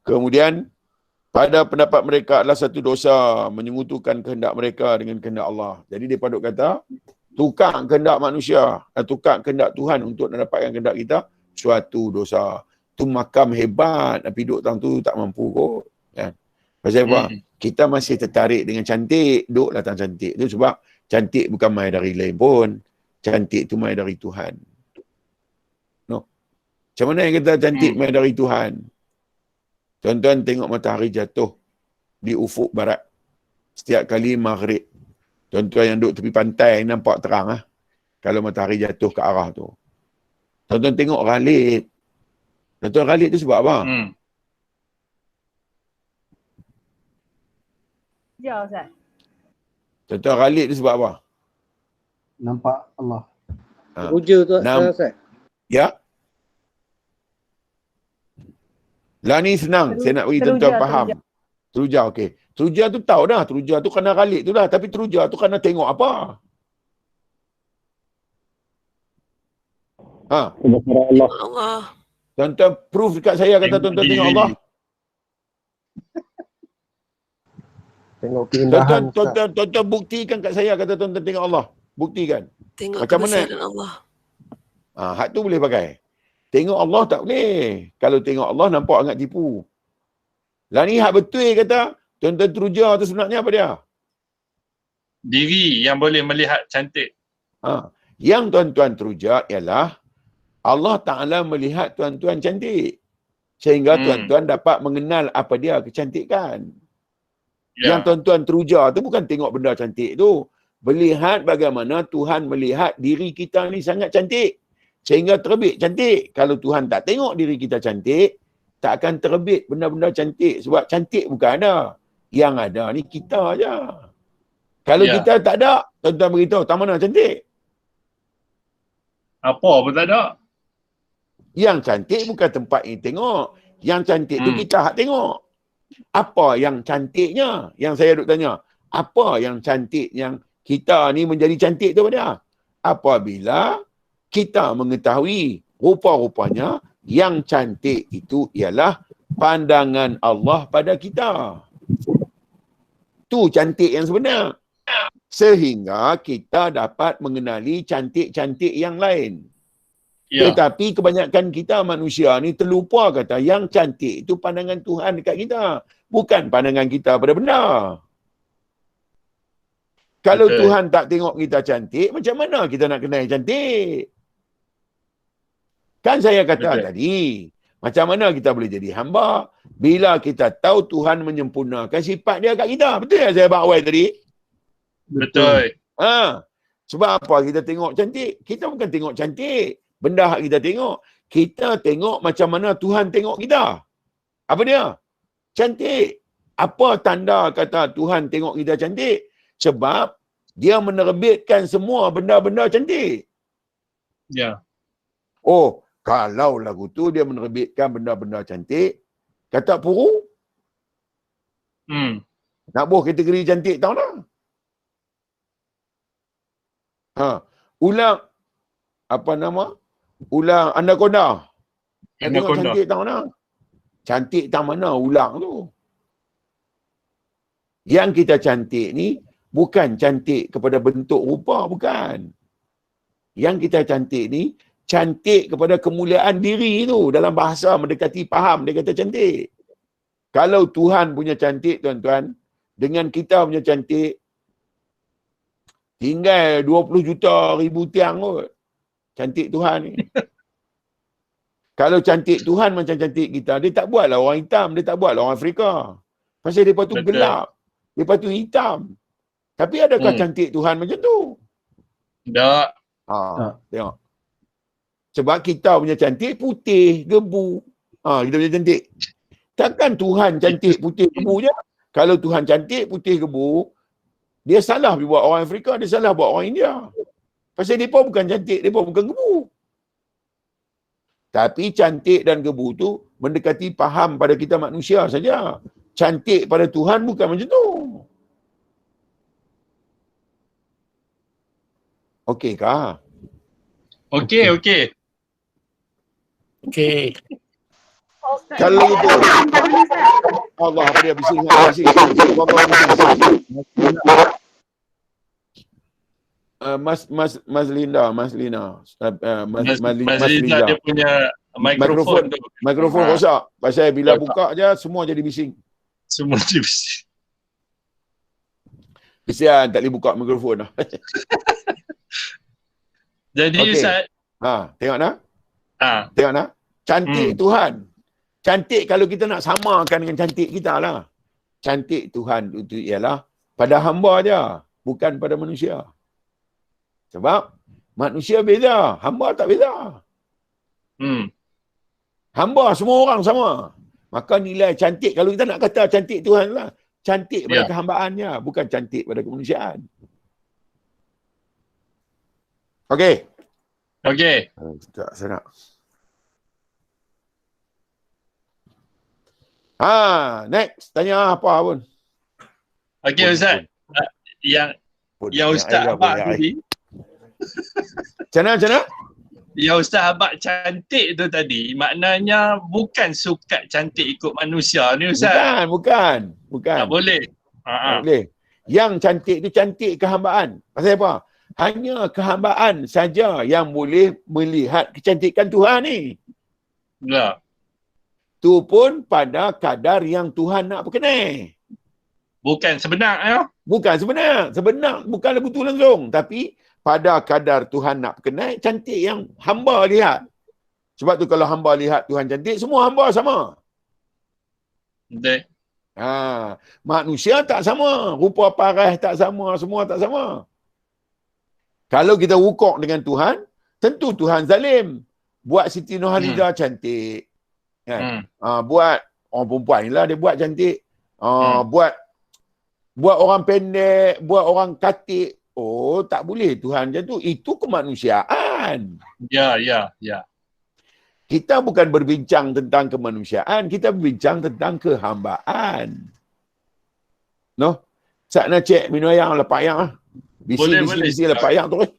[SPEAKER 1] Kemudian, pada pendapat mereka adalah satu dosa menyekutukan kehendak mereka dengan kehendak Allah. Jadi dia patut kata, tukar kehendak manusia, tukar kehendak Tuhan untuk mendapatkan kehendak kita, suatu dosa. Tu makam hebat, tapi duduk tang tu tak mampu kot. Kan? Pasal apa? Kita masih tertarik dengan cantik, duduk datang cantik. Itu sebab cantik bukan main dari lain pun. Cantik tu main dari Tuhan. Macam mana yang kata cantik main dari Tuhan? Tuan-tuan tengok matahari jatuh di ufuk barat. Setiap kali maghrib. Tuan-tuan yang duduk tepi pantai nampak terang lah. Kalau matahari jatuh ke arah tu. Tuan-tuan tengok ghalib. Tuan-tuan ghalib tu sebab apa?
[SPEAKER 8] Ya, Ustaz.
[SPEAKER 1] Tuan-tuan ghalib tu sebab apa?
[SPEAKER 3] Nampak Allah.
[SPEAKER 4] Teruja tu Ustaz.
[SPEAKER 1] Ya. Lah ni senang. Saya nak bagi tuan-tuan faham. Teruja, okey. Teruja tu tahu dah. Teruja tu kena ghalib tu dah. Tapi teruja tu kena tengok apa?
[SPEAKER 10] Allah.
[SPEAKER 1] Tuan-tuan proof dekat saya kata tuan-tuan tengok Allah.
[SPEAKER 3] Tengok keindahan.
[SPEAKER 1] Tuan-tuan buktikan kat saya kata tuan-tuan tengok Allah. Buktikan.
[SPEAKER 10] Tengok
[SPEAKER 1] macam mana?
[SPEAKER 10] Allah.
[SPEAKER 1] Hak tu boleh pakai. Tengok Allah tak boleh. Kalau tengok Allah nampak sangat tipu. Lah ni hak betul kata, tuan-tuan teruja tu sebenarnya apa dia?
[SPEAKER 2] Diri yang boleh melihat cantik.
[SPEAKER 1] Yang tuan-tuan teruja ialah Allah Ta'ala melihat tuan-tuan cantik. Sehingga tuan-tuan dapat mengenal apa dia kecantikan. Yang tuan-tuan teruja tu bukan tengok benda cantik tu. Melihat bagaimana Tuhan melihat diri kita ni sangat cantik. Sehingga terbit cantik. Kalau Tuhan tak tengok diri kita cantik, tak akan terbit benda-benda cantik. Sebab cantik bukan ada. Yang ada ni kita aja. Kalau kita tak ada, tuan-tuan beritahu, tak mana cantik?
[SPEAKER 2] Apa pun tak ada.
[SPEAKER 1] Yang cantik bukan tempat yang tengok. Yang cantik tu kita hak tengok. Apa yang cantiknya? Yang saya duk tanya. Apa yang cantik yang kita ni menjadi cantik tu pada? Apabila kita mengetahui rupa-rupanya yang cantik itu ialah pandangan Allah pada kita. Tu cantik yang sebenar. Sehingga kita dapat mengenali cantik-cantik yang lain.
[SPEAKER 2] Ya.
[SPEAKER 1] Tetapi kebanyakan kita manusia ni terlupa kata yang cantik itu pandangan Tuhan dekat kita. Bukan pandangan kita pada benda. Kalau
[SPEAKER 2] Betul.
[SPEAKER 1] Tuhan tak tengok kita cantik, macam mana kita nak kenal cantik? Kan saya kata
[SPEAKER 2] Betul.
[SPEAKER 1] tadi, macam mana kita boleh jadi hamba? Bila kita tahu Tuhan menyempurnakan sifat dia kat kita. Betul tak saya bawa tadi?
[SPEAKER 2] Betul.
[SPEAKER 1] Sebab apa kita tengok cantik? Kita bukan tengok cantik. Benda hak kita tengok. Kita tengok macam mana Tuhan tengok kita. Apa dia? Cantik. Apa tanda kata Tuhan tengok kita cantik? Sebab dia menerbitkan semua benda-benda cantik.
[SPEAKER 2] Ya.
[SPEAKER 1] Oh, kalau lagu tu dia menerbitkan benda-benda cantik, kata puru, nak buh kategori cantik tahu tak? Ulang, apa nama? Ulang anaconda. Nak tengok
[SPEAKER 2] Anaconda.
[SPEAKER 1] cantik tahu tak? Cantik tak mana ulang tu. Yang kita cantik ni, bukan cantik kepada bentuk rupa, bukan. Yang kita cantik ni, cantik kepada kemuliaan diri tu. Dalam bahasa mendekati faham, dia kata cantik. Kalau Tuhan punya cantik, tuan-tuan, dengan kita punya cantik, tinggal 20 juta ribu tiang kot. Cantik Tuhan ni. Kalau cantik Tuhan macam cantik kita, dia tak buatlah orang hitam, dia tak buatlah orang Afrika. Pasal dia tu
[SPEAKER 2] Betul.
[SPEAKER 1] gelap, dia tu hitam. Tapi adakah cantik Tuhan macam tu?
[SPEAKER 2] Tak.
[SPEAKER 1] Tengok. Sebab kita punya cantik putih, gebu. Kita punya cantik. Takkan Tuhan cantik putih gebu je. Kalau Tuhan cantik putih gebu, dia salah buat orang Afrika, dia salah buat orang India. Pasal mereka bukan cantik, mereka bukan gebu. Tapi cantik dan gebu tu mendekati faham pada kita manusia saja. Cantik pada Tuhan bukan macam tu. Okey kah?
[SPEAKER 2] Okey.
[SPEAKER 1] Kalau itu Allah apa dia bising. Mas Linda. Mas Linda
[SPEAKER 2] dia punya mikrofon tu.
[SPEAKER 1] Mikrofon rosak. Pasal bila buka je semua jadi bising.
[SPEAKER 2] Semua jadi bising.
[SPEAKER 1] Kesian tak boleh buka mikrofon dah.
[SPEAKER 2] Jadi
[SPEAKER 1] Okey.
[SPEAKER 2] Ustaz,
[SPEAKER 1] Tengok nak?
[SPEAKER 2] ah,
[SPEAKER 1] Tengok nak? Cantik Tuhan. Cantik kalau kita nak samakan dengan cantik kita lah. Cantik Tuhan itu ialah pada hamba je, bukan pada manusia. Sebab manusia beza, hamba tak beza. Hamba semua orang sama. Maka nilai cantik, kalau kita nak kata cantik Tuhan lah, cantik pada kehambaannya, bukan cantik pada kemanusiaan. Okey. Tak saya nak. Next. Tanya apa pun.
[SPEAKER 2] okey Ustaz. Yang Ustaz Abang tadi,
[SPEAKER 1] Macam mana?
[SPEAKER 2] yang Ustaz Abang cantik tu tadi, maknanya bukan sukat cantik ikut manusia ni Ustaz.
[SPEAKER 1] Bukan.
[SPEAKER 2] Tak boleh.
[SPEAKER 1] Tak boleh. Yang cantik tu cantik kehambaan. Pasal apa? Hanya kehambaan saja yang boleh melihat kecantikan Tuhan ni.
[SPEAKER 2] Ya.
[SPEAKER 1] Tu pun pada kadar yang Tuhan nak berkenai.
[SPEAKER 2] Bukan sebenar ya.
[SPEAKER 1] Bukan sebenar. Sebenar bukan lagu tu langsung. Tapi pada kadar Tuhan nak berkenai, cantik yang hamba lihat. Sebab tu kalau hamba lihat Tuhan cantik, semua hamba sama.
[SPEAKER 2] Betul.
[SPEAKER 1] Manusia tak sama. Rupa paras tak sama. Semua tak sama. Kalau kita wukuk dengan Tuhan, tentu Tuhan zalim. Buat Siti Nurhaliza cantik. Kan? Buat orang perempuan ni lah dia buat cantik. Buat orang pendek, buat orang katik. Oh, tak boleh Tuhan macam tu. Itu kemanusiaan.
[SPEAKER 2] Ya.
[SPEAKER 1] Kita bukan berbincang tentang kemanusiaan, kita berbincang tentang kehambaan. No? Sat nak cek minum ayam lepas ayam lah. Bisi lepas ayam terus.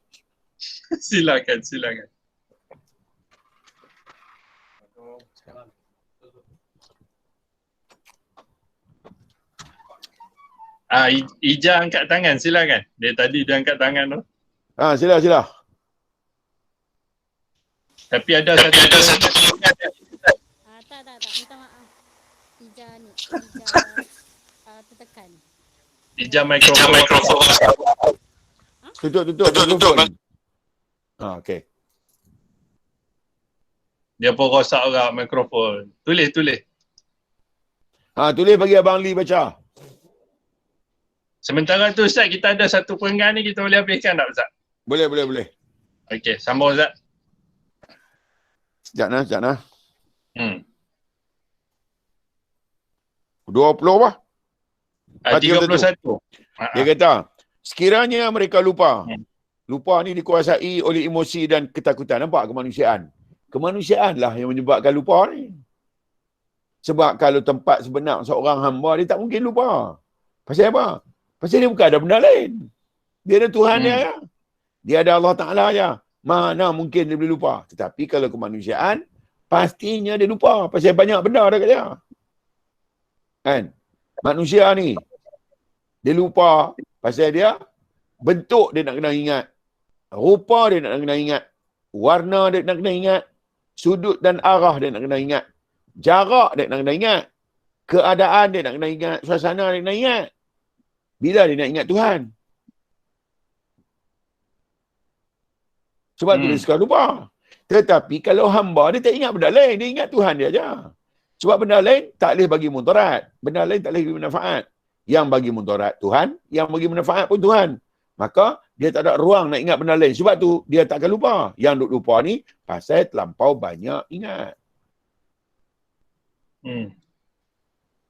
[SPEAKER 2] Silakan. Ija angkat tangan, silakan. Dia tadi dia angkat tangan tu.
[SPEAKER 1] Sila.
[SPEAKER 2] Tapi ada satu
[SPEAKER 11] tak, minta maaf. Ija tertekan.
[SPEAKER 2] Ija mikrofon.
[SPEAKER 1] Tutup. Okey.
[SPEAKER 2] Dia pun rosak orang mikrofon. Tulis.
[SPEAKER 1] Tulis bagi Abang Lee baca.
[SPEAKER 2] Sementara tu Ustaz, kita ada satu perenggan ni, kita boleh habiskan tak Ustaz?
[SPEAKER 1] Boleh.
[SPEAKER 2] Okey, sambung Ustaz.
[SPEAKER 1] Sekejap nah. 20 apa?
[SPEAKER 2] 31.
[SPEAKER 1] Dia kata, sekiranya mereka lupa. Lupa ni dikuasai oleh emosi dan ketakutan. Nampak kemanusiaan? Kemanusiaan lah yang menyebabkan lupa ni. Sebab kalau tempat sebenar seorang hamba, dia tak mungkin lupa. Pasal apa? Pasal dia bukan ada benda lain. Dia ada Tuhan dia. Dia ada Allah Ta'ala je. Mana mungkin dia boleh lupa. Tetapi kalau kemanusiaan, pastinya dia lupa. Pasal banyak benda ada kat dia. Kan? Manusia ni, dia lupa pasal dia bentuk dia nak kena ingat. Rupa dia nak kena ingat. Warna dia nak kena ingat. Sudut dan arah dia nak kena ingat. Jarak dia nak kena ingat. Keadaan dia nak kena ingat. Suasana dia nak kena ingat. Bila dia nak ingat Tuhan? Sebab tu dia suka lupa. Tetapi kalau hamba, dia tak ingat benda lain. Dia ingat Tuhan dia je. Sebab benda lain tak boleh bagi mudarat. Benda lain tak boleh bagi manfaat. Yang bagi mudarat Tuhan, yang bagi manfaat pun Tuhan. Maka dia tak ada ruang nak ingat benda lain. Sebab tu dia tak akan lupa. Yang duk lupa ni pasal terlampau banyak ingat.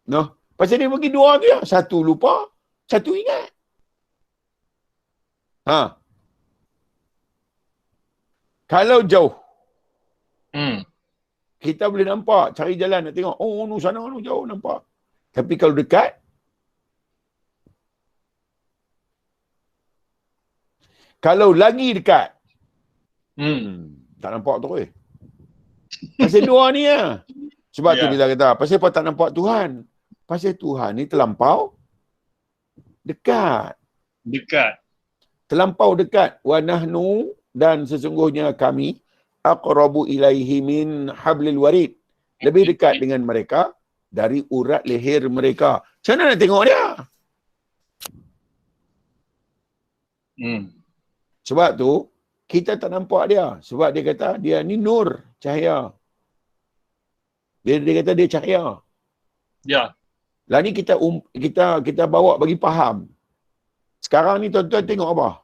[SPEAKER 1] No, pasal dia bagi dua tu ya. Satu lupa, satu ingat. Kalau jauh, kita boleh nampak, cari jalan nak tengok. Oh, nu sana, nu jauh nampak. Tapi kalau dekat, kalau lagi dekat, tak nampak tu. Pasal dua ni ya. Sebab tu bila kata, pasal apa tak nampak Tuhan? Pasal Tuhan ni terlampau dekat. Terlampau dekat. Wa nahnu, dan sesungguhnya kami, aqrabu ilaihi min hablil warid. Lebih dekat dengan mereka dari urat leher mereka. Macam mana nak tengok dia? Sebab tu, kita tak nampak dia. Sebab dia kata, dia ni nur, cahaya. Dia kata dia cahaya.
[SPEAKER 2] Ya.
[SPEAKER 1] Lah ni kita bawa bagi faham. Sekarang ni tuan-tuan tengok apa?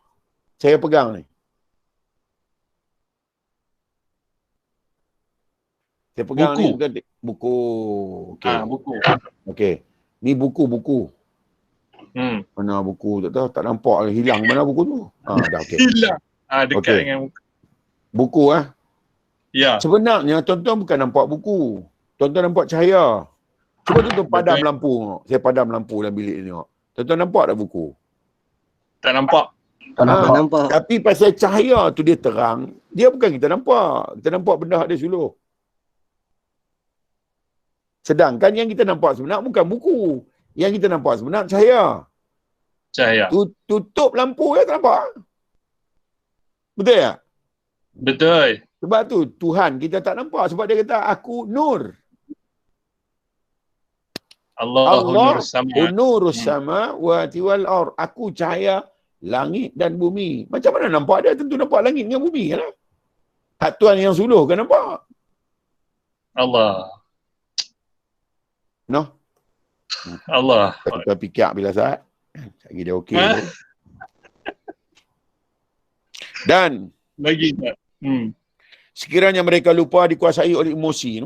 [SPEAKER 1] Saya pegang ni. Saya pegang
[SPEAKER 2] buku.
[SPEAKER 1] Ni buku. Okey.
[SPEAKER 2] Buku.
[SPEAKER 1] Okey. Ni buku. Mana buku tak tahu, tak nampak, hilang mana buku tu. Dah okey.
[SPEAKER 2] Hilang. Dekat dengan
[SPEAKER 1] buku
[SPEAKER 2] Ya.
[SPEAKER 1] Sebenarnya tuan-tuan bukan nampak buku. Tuan-tuan nampak cahaya. Cuba tuan-tuan padam lampu. Saya padam lampu dalam bilik ni tengok. Tuan-tuan nampak tak buku?
[SPEAKER 2] Tak nampak.
[SPEAKER 4] Tak nampak.
[SPEAKER 1] Tapi pasal cahaya tu dia terang, dia bukan kita nampak. Kita nampak benda dia suluh. Sedangkan yang kita nampak sebenar bukan buku. Yang kita nampak sebenar cahaya. Tutup lampu tak nampak. Betul tak?
[SPEAKER 2] Betul.
[SPEAKER 1] Sebab tu Tuhan kita tak nampak. Sebab dia kata aku nur.
[SPEAKER 2] Allah
[SPEAKER 1] nurus sama wa tiwal ar. Aku cahaya langit dan bumi. Macam mana nampak dia? Tentu nampak langit dengan bumi kan? Hak Tuhan yang suluh kan nampak?
[SPEAKER 2] Allah.
[SPEAKER 1] No?
[SPEAKER 2] Allah.
[SPEAKER 1] Kita fikir bila saat. Lagi dia okey. Dan
[SPEAKER 2] lagi tak.
[SPEAKER 1] Sekiranya mereka lupa dikuasai oleh emosi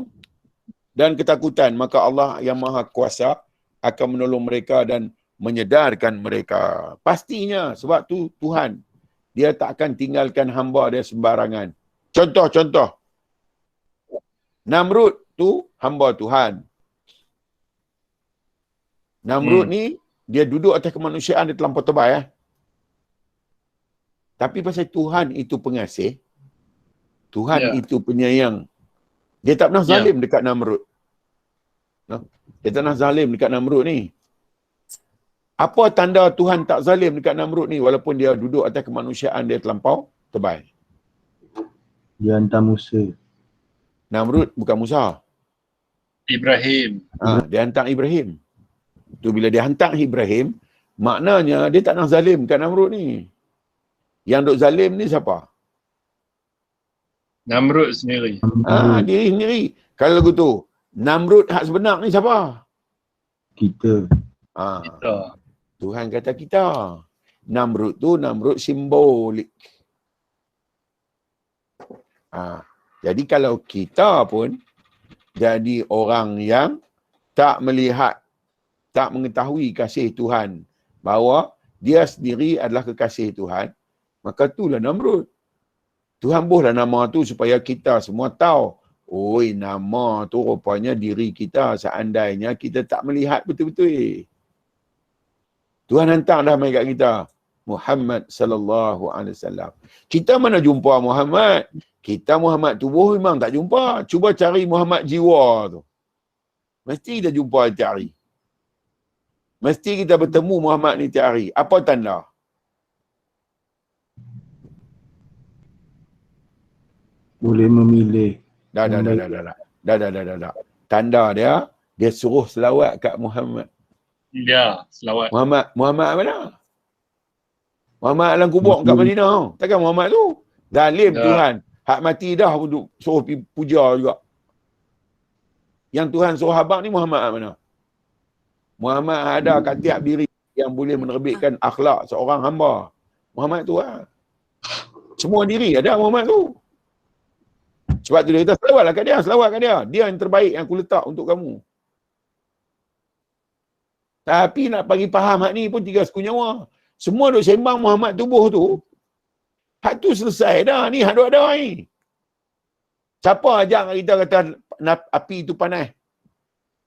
[SPEAKER 1] dan ketakutan, maka Allah yang Maha Kuasa akan menolong mereka dan menyedarkan mereka. Pastinya, sebab tu Tuhan, dia tak akan tinggalkan hamba dia sembarangan. Contoh. Namrud tu hamba Tuhan. Namrud ni dia duduk atas kemanusiaan, dia terlampau tebal Tapi pasal Tuhan itu pengasih, Tuhan itu penyayang. Dia tak pernah zalim dekat Namrud. Dia tak pernah zalim dekat Namrud ni. Apa tanda Tuhan tak zalim dekat Namrud ni walaupun dia duduk atas kemanusiaan dia terlampau tebal?
[SPEAKER 3] Dia hantar Musa.
[SPEAKER 1] Namrud bukan Musa.
[SPEAKER 2] Ibrahim.
[SPEAKER 1] Dia hantar Ibrahim. Tu bila dia hantar Ibrahim, maknanya dia tak nak zalim kat Namrud ni. Yang duk zalim ni siapa?
[SPEAKER 2] Namrud sendiri.
[SPEAKER 1] Diri sendiri. Kalau begitu, Namrud hak sebenar ni siapa?
[SPEAKER 3] Kita.
[SPEAKER 2] Kita.
[SPEAKER 1] Tuhan kata kita. Namrud tu Namrud simbolik. Jadi kalau kita pun jadi orang yang tak melihat, tak mengetahui kasih Tuhan, bahawa dia sendiri adalah kekasih Tuhan, maka itulah Namrud. Tuhan buhlah nama tu supaya kita semua tahu, oi, nama tu rupanya diri kita seandainya kita tak melihat betul-betul. Tuhan hantar dah mai kat kita Muhammad sallallahu alaihi wasallam. Kita mana jumpa Muhammad? Kita Muhammad tubuh memang tak jumpa. Cuba cari Muhammad jiwa tu. Mesti kita jumpa tiap hari. Mesti kita bertemu Muhammad ni tiap hari. Apa tanda?
[SPEAKER 3] Boleh memilih.
[SPEAKER 1] Dah. Tanda dia suruh selawat kat Muhammad.
[SPEAKER 2] Ya, selawat.
[SPEAKER 1] Muhammad mana? Muhammad alam kubur kat Madinah. Takkan Muhammad tu? Zalim Tuhan. Hak mati dah untuk suruh puja juga. Yang Tuhan suruh abang ni Muhammad mana? Muhammad ada kat tiap diri yang boleh menerbitkan akhlak seorang hamba. Muhammad tu semua diri ada Muhammad tu. Sebab tu dia kata selawatlah kat dia, selawat kat dia. Dia yang terbaik yang aku letak untuk kamu. Tapi nak bagi faham hak ni pun 3 suku nyawa. Semua duk sembang Muhammad tubuh tu. Hak tu selesai dah. Ni hak duk ada ni. Siapa ajak kita kata api itu panas?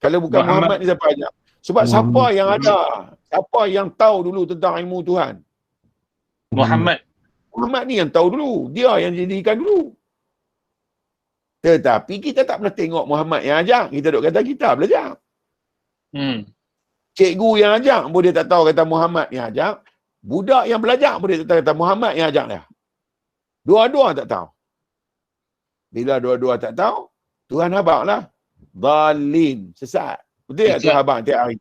[SPEAKER 1] Kalau bukan Muhammad ni siapa ajak? Sebab siapa yang ada? Siapa yang tahu dulu tentang ilmu Tuhan?
[SPEAKER 2] Muhammad
[SPEAKER 1] ni yang tahu dulu. Dia yang jadikan dulu. Tetapi kita tak pernah tengok Muhammad yang ajak. Kita duk kata kita belajar. Cikgu yang ajak pun dia tak tahu kata Muhammad yang ajak. Budak yang belajar pun dia tak tahu kata Muhammad yang ajak dia. Dua-dua tak tahu. Bila dua-dua tak tahu, Tuhan habaqlah. Dhalin, sesat. Betul tak Tuhan habaq tiap hari?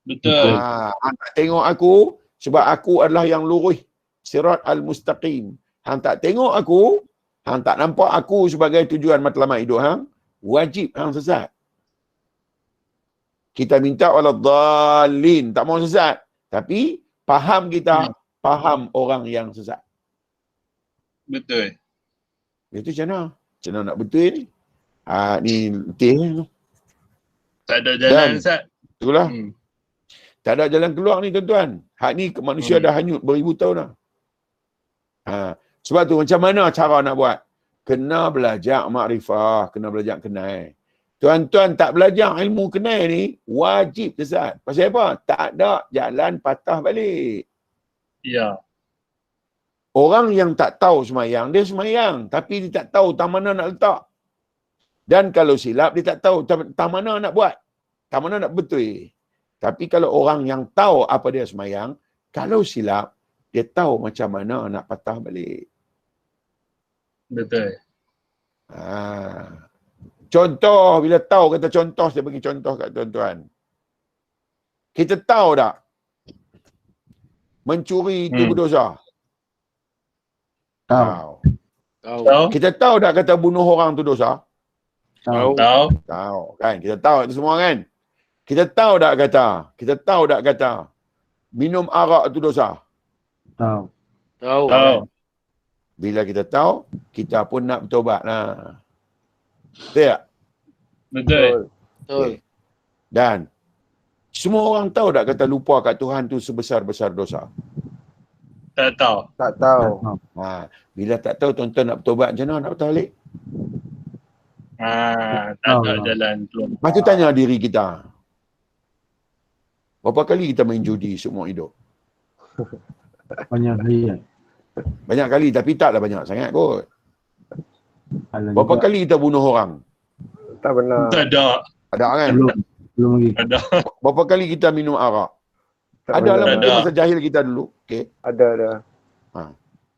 [SPEAKER 2] Betul.
[SPEAKER 1] Hang tak tengok aku sebab aku adalah yang lurus sirat al-mustaqim. Hang tak tengok aku, hang tak nampak aku sebagai tujuan matlamat hidup hang, wajib hang sesat. Kita minta wala dhalin, tak mau sesat. Tapi faham kita, faham orang yang sesat.
[SPEAKER 2] Betul.
[SPEAKER 1] Itu macam mana? Macam mana nak betul ni? Ni letih ni.
[SPEAKER 2] Tak ada jalan, Ustaz.
[SPEAKER 1] Itulah. Tak ada jalan keluar ni tuan-tuan. Hak ni manusia dah hanyut beribu tahun dah. Sebab tu macam mana cara nak buat? Kena belajar makrifah, kena belajar kenal. Tuan-tuan tak belajar ilmu kenal ni, wajib sesat. Pasal apa? Tak ada jalan patah balik.
[SPEAKER 2] Ya.
[SPEAKER 1] Orang yang tak tahu semayang, dia semayang. Tapi dia tak tahu tang mana nak letak. Dan kalau silap, dia tak tahu tang mana nak buat. Tang mana nak betul. Tapi kalau orang yang tahu apa dia semayang, kalau silap, dia tahu macam mana nak patah balik.
[SPEAKER 2] Betul.
[SPEAKER 1] Contoh, bila tahu kata contoh, saya bagi contoh kat tuan-tuan. Kita tahu tak? Mencuri itu berdosa. Tahu. Kita tahu tak kata bunuh orang tu dosa?
[SPEAKER 2] Tahu.
[SPEAKER 1] Tahu kan? Kita tahu itu semua kan? Kita tahu tak kata minum arak tu dosa?
[SPEAKER 2] Tahu.
[SPEAKER 1] Bila kita tahu, kita pun nak bertobat lah. Betul tak?
[SPEAKER 2] Betul.
[SPEAKER 1] Okay. Dan semua orang tahu tak kata lupa kat Tuhan tu sebesar-besar dosa?
[SPEAKER 2] Tak tahu.
[SPEAKER 3] Tak tahu.
[SPEAKER 1] Bila tak tahu tuan-tuan nak bertobat macam mana nak bertobat balik?
[SPEAKER 2] Tak ada jalan keluar.
[SPEAKER 1] Lepas tu tanya diri kita. Berapa kali kita main judi seumur hidup?
[SPEAKER 5] Banyak kali.
[SPEAKER 1] Banyak kali, tapi taklah banyak sangat kot. Berapa kali kita bunuh orang?
[SPEAKER 3] Tak pernah.
[SPEAKER 2] Tak ada.
[SPEAKER 1] Ada kan?
[SPEAKER 5] Belum lagi.
[SPEAKER 2] Ada.
[SPEAKER 1] Berapa kali kita minum arak?
[SPEAKER 3] Tak
[SPEAKER 1] Ada lah
[SPEAKER 3] pernah.
[SPEAKER 1] mungkin masa jahil kita dulu. Okay.
[SPEAKER 3] Ada.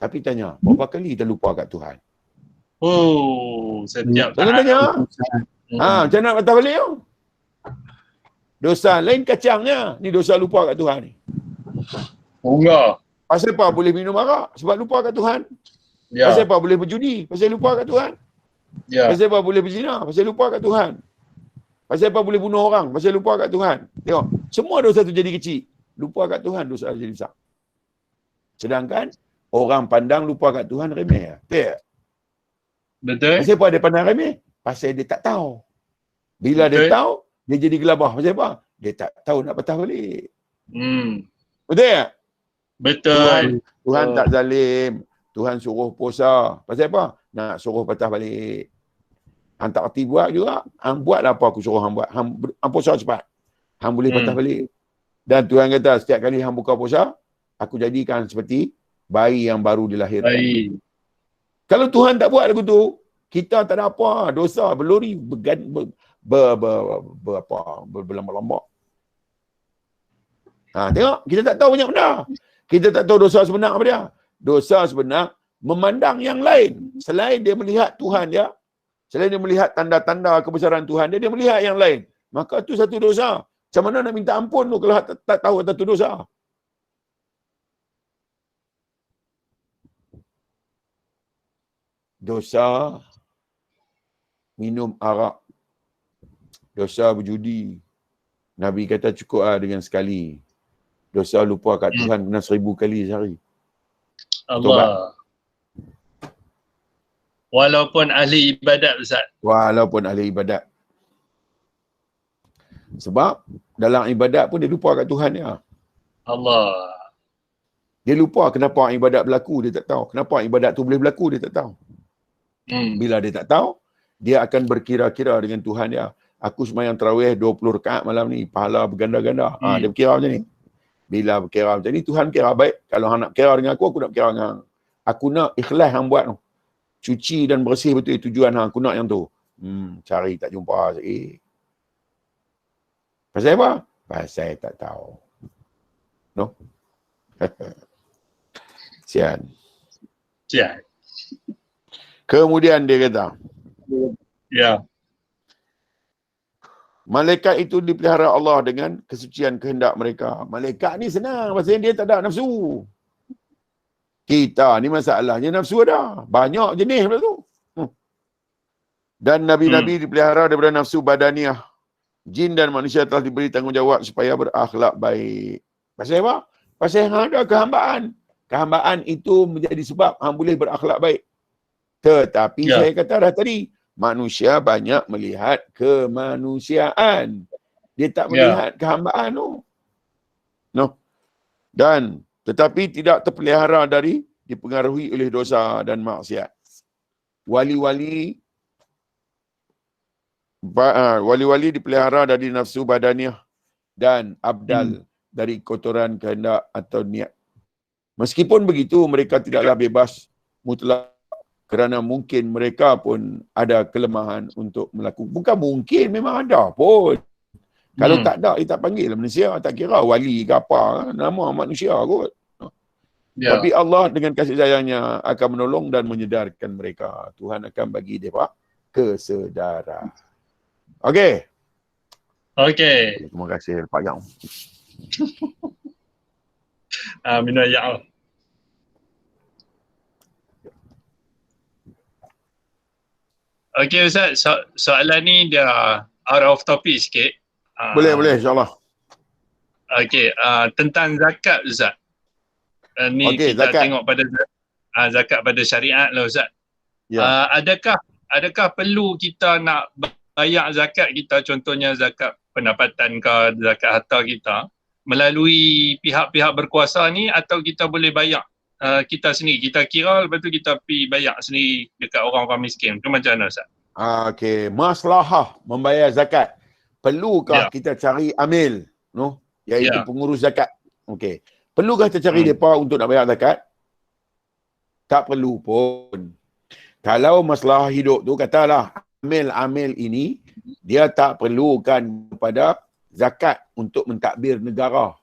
[SPEAKER 1] Tapi tanya, berapa kali kita lupa kat Tuhan?
[SPEAKER 2] Oh, setiap
[SPEAKER 1] Tanya. Macam nak patah balik tu? Dosa lain kacangnya. Ni dosa lupa kat Tuhan ni.
[SPEAKER 2] Bunga.
[SPEAKER 1] Pasal apa boleh minum arak? Sebab lupa kat Tuhan.
[SPEAKER 2] Ya.
[SPEAKER 1] Pasal apa boleh berjudi? Pasal lupa kat Tuhan.
[SPEAKER 2] Ya.
[SPEAKER 1] Pasal apa boleh berzina? Pasal lupa kat Tuhan. Pasal apa boleh bunuh orang? Pasal lupa kat Tuhan. Tengok, semua dosa tu jadi kecil. Lupa kat Tuhan, dosa jadi besar. Sedangkan orang pandang lupa kat Tuhan remeh. Tak?
[SPEAKER 2] Betul.
[SPEAKER 1] Pasal apa dia pandang remeh? Pasal dia tak tahu. Bila dia tahu, dia jadi gelabah. Pasal apa? Dia tak tahu nak patah balik. Betul tak?
[SPEAKER 2] Betul.
[SPEAKER 1] Tuhan tak zalim. Tuhan suruh puasa. Pasal apa? Nak suruh patah balik. Hang tak reti buat juga. Hang buatlah apa aku suruh hang buat. Hang puasa cepat. Hang boleh patah balik. Dan Tuhan kata setiap kali hang buka puasa, aku jadikan seperti bayi yang baru dilahirkan.
[SPEAKER 2] Baik.
[SPEAKER 1] Kalau Tuhan tak buat lagu tu, kita tak ada apa. Dosa berlori, berlambak-lambak. Tengok, kita tak tahu banyak benda. Kita tak tahu dosa sebenar apa dia. Dosa sebenar memandang yang lain. Selain dia melihat Tuhan dia, selain dia melihat tanda-tanda kebesaran Tuhan dia melihat yang lain. Maka tu satu dosa. Macam mana nak minta ampun tu kalau tak tahu satu dosa? Dosa minum arak. Dosa berjudi. Nabi kata cukup dengan sekali. Dosa lupa kat Tuhan kena 1000 kali sehari.
[SPEAKER 2] Allah. Walaupun ahli ibadat, Ustaz.
[SPEAKER 1] Walaupun ahli ibadat. Sebab dalam ibadat pun dia lupa kat Tuhan dia.
[SPEAKER 2] Allah.
[SPEAKER 1] Dia lupa kenapa ibadat berlaku, dia tak tahu. Kenapa ibadat tu boleh berlaku, dia tak tahu. Bila dia tak tahu, dia akan berkira-kira dengan Tuhan dia. Aku sembahyang tarawih 20 rakaat malam ni, pahala berganda-ganda. Dia berkira macam ni. Bila berkira macam ni, Tuhan kira baik. Kalau hang nak kira dengan aku nak kira dengan hang. Aku nak ikhlas hang buat tu. Cuci dan bersih betul tujuan hang. Aku nak yang tu. Cari tak jumpa sikit. Pasal apa? Pasal tak tahu. No? Sian. Kemudian dia kata,
[SPEAKER 2] ya.
[SPEAKER 1] Malaikat itu dipelihara Allah dengan kesucian kehendak mereka. Malaikat ni senang pasal dia tak ada nafsu. Kita ni masalahnya nafsu ada. Banyak jenis pula tu. Dan Nabi-Nabi dipelihara daripada nafsu badaniah. Jin dan manusia telah diberi tanggungjawab supaya berakhlak baik. Pasal apa? Pasal ada kehambaan. Kehambaan itu menjadi sebab hang boleh berakhlak baik. Tetapi saya kata dah tadi, manusia banyak melihat kemanusiaan. Dia tak melihat kehambaan tu. No. Dan tetapi tidak terpelihara dari dipengaruhi oleh dosa dan maksiat. Wali-wali dipelihara dari nafsu badaniah dan abdal dari kotoran kehendak atau niat. Meskipun begitu, mereka tidaklah bebas mutlak kerana mungkin mereka pun ada kelemahan untuk melakukan. Bukan mungkin, memang ada pun. Kalau tak ada, tak panggil manusia. Tak kira wali ke apa. Nama manusia kot. Tapi Allah dengan kasih sayangnya akan menolong dan menyedarkan mereka. Tuhan akan bagi mereka kesedaran. Okey. Terima kasih Pak Yang.
[SPEAKER 2] Amin ya Allah. Okey Ustaz, soalan ni dia out of topic sikit.
[SPEAKER 1] Boleh insyaAllah.
[SPEAKER 2] Okey, tentang zakat Ustaz. Ni kita zakat. Tengok pada zakat pada syariat lah Ustaz. Adakah perlu kita nak bayar zakat kita, contohnya zakat pendapatan ke zakat harta kita, melalui pihak-pihak berkuasa ni, atau kita boleh bayar kita sendiri, kita kira lepas tu kita pergi bayar sendiri dekat orang-orang miskin? Tu macam mana Ustaz?
[SPEAKER 12] Okey, maslahah membayar zakat. Perlukah kita cari amil, iaitu pengurus zakat? Okey. Perlukah kita cari mereka untuk nak bayar zakat? Tak perlu pun. Kalau masalah hidup tu, katalah amil-amil ini, dia tak perlukan kepada zakat untuk mentadbir negara.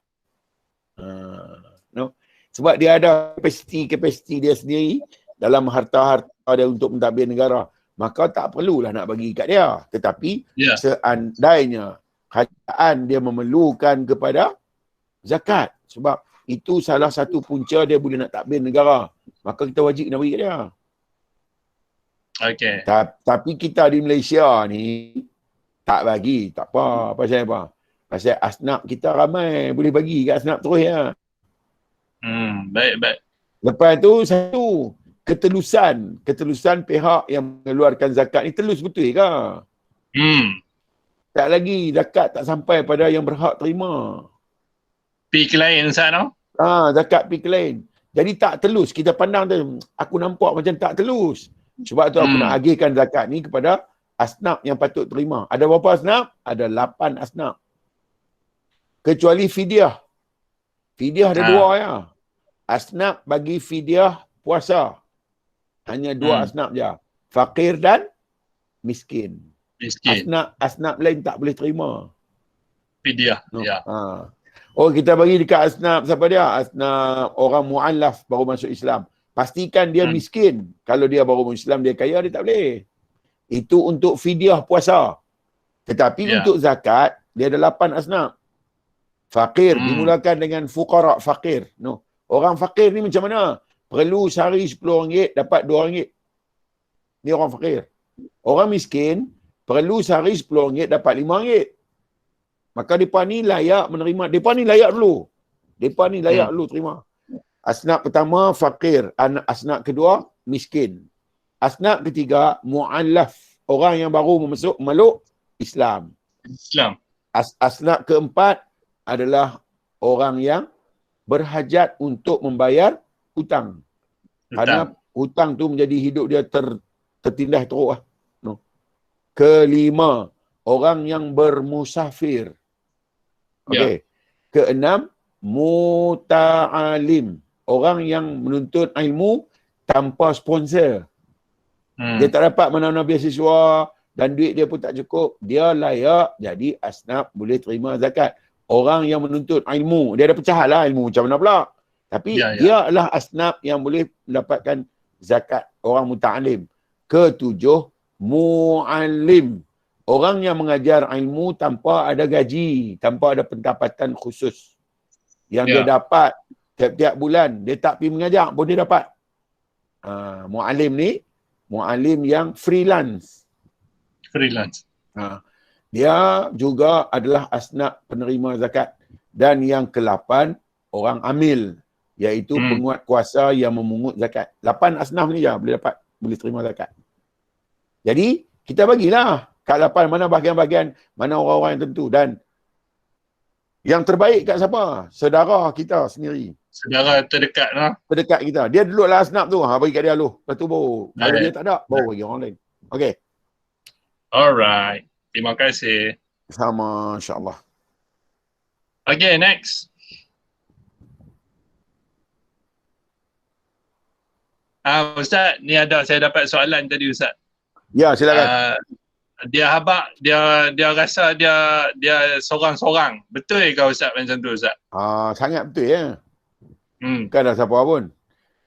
[SPEAKER 12] Sebab dia ada kapasiti dia sendiri dalam harta-harta dia untuk mentadbir negara. Maka tak perlulah nak bagi kat dia. Tetapi seandainya kerajaan dia memerlukan kepada zakat, sebab itu salah satu punca dia boleh nak tadbir negara, maka kita wajib nak bagi kat dia.
[SPEAKER 2] Okey.
[SPEAKER 12] Tapi kita di Malaysia ni tak bagi, tak apa. Pasal apa? Pasal asnaf kita ramai, boleh bagi kat asnaf terus ya.
[SPEAKER 2] Baik.
[SPEAKER 12] Lepas tu satu, ketelusan pihak yang mengeluarkan zakat ni telus betul ke? Tak lagi zakat tak sampai pada yang berhak terima.
[SPEAKER 2] Pihak lain sana?
[SPEAKER 12] Zakat pihak lain. Jadi tak telus, kita pandang tu, aku nampak macam tak telus. Sebab tu aku nak agihkan zakat ni kepada asnaf yang patut terima. Ada berapa asnaf? Ada 8 asnaf. Kecuali fidyah. Fidyah ada 2 ya. Asnaf bagi fidyah puasa. Hanya 2 asnaf je. Fakir dan miskin. Asnaf lain tak boleh terima.
[SPEAKER 2] Fidyah.
[SPEAKER 12] Oh, kita bagi dekat asnaf siapa dia? Asnaf orang mu'allaf baru masuk Islam. Pastikan dia miskin. Kalau dia baru masuk Islam, dia kaya, dia tak boleh. Itu untuk fidyah puasa. Tetapi untuk zakat, dia ada 8 asnaf. Fakir, dimulakan dengan fuqara fakir. Orang fakir ni macam mana? Perlu sehari RM10, dapat RM2. Ni orang fakir. Orang miskin, perlu sehari RM10, dapat RM5. Maka mereka ni layak menerima. Mereka ni layak dulu. Mereka ni layak dulu terima. Asnaf pertama, fakir. Asnaf kedua, miskin. Asnaf ketiga, mu'allaf. Orang yang baru meluk Islam. Asnaf keempat adalah orang yang berhajat untuk membayar hutang. Karena hutang tu menjadi hidup dia tertindas teruk. Kelima, orang yang bermusafir. Okey. Keenam, muta'alim. Orang yang menuntut ilmu tanpa sponsor. Dia tak dapat mana-mana beasiswa dan duit dia pun tak cukup. Dia layak jadi asnaf boleh terima zakat. Orang yang menuntut ilmu, dia ada pecahan lah ilmu macam mana pula. Tapi dia adalah asnaf yang boleh mendapatkan zakat. Orang muta'alim. Ketujuh, mu'alim. Orang yang mengajar ilmu tanpa ada gaji, tanpa ada pendapatan khusus. Yang dia dapat tiap-tiap bulan, dia tak pergi mengajar pun dia dapat. Mu'alim ni, mu'alim yang freelance. Dia juga adalah asnaf penerima zakat. Dan yang ke-8, orang amil, iaitu penguat kuasa yang memungut zakat. 8 asnaf ni je boleh terima zakat. Jadi, kita bagilah kat 8 mana bahagian-bahagian, mana orang-orang yang tentu. Dan yang terbaik kat siapa? Saudara kita sendiri.
[SPEAKER 2] Saudara terdekat lah.
[SPEAKER 12] Terdekat kita. Dia duduklah asnaf tu. Bagi kat dia dulu. Lepas tu baru. Kalau dia tak ada, baru bagi orang lain. Okay.
[SPEAKER 2] Alright. Terima kasih.
[SPEAKER 12] Sama, insyaAllah.
[SPEAKER 2] Okay, next. Ustaz, ni saya dapat soalan tadi Ustaz.
[SPEAKER 12] Ya, silakan.
[SPEAKER 2] Dia rasa dia sorang-sorang. Betul ke Ustaz macam tu Ustaz?
[SPEAKER 12] Sangat betul ya. Bukan ada siapa pun.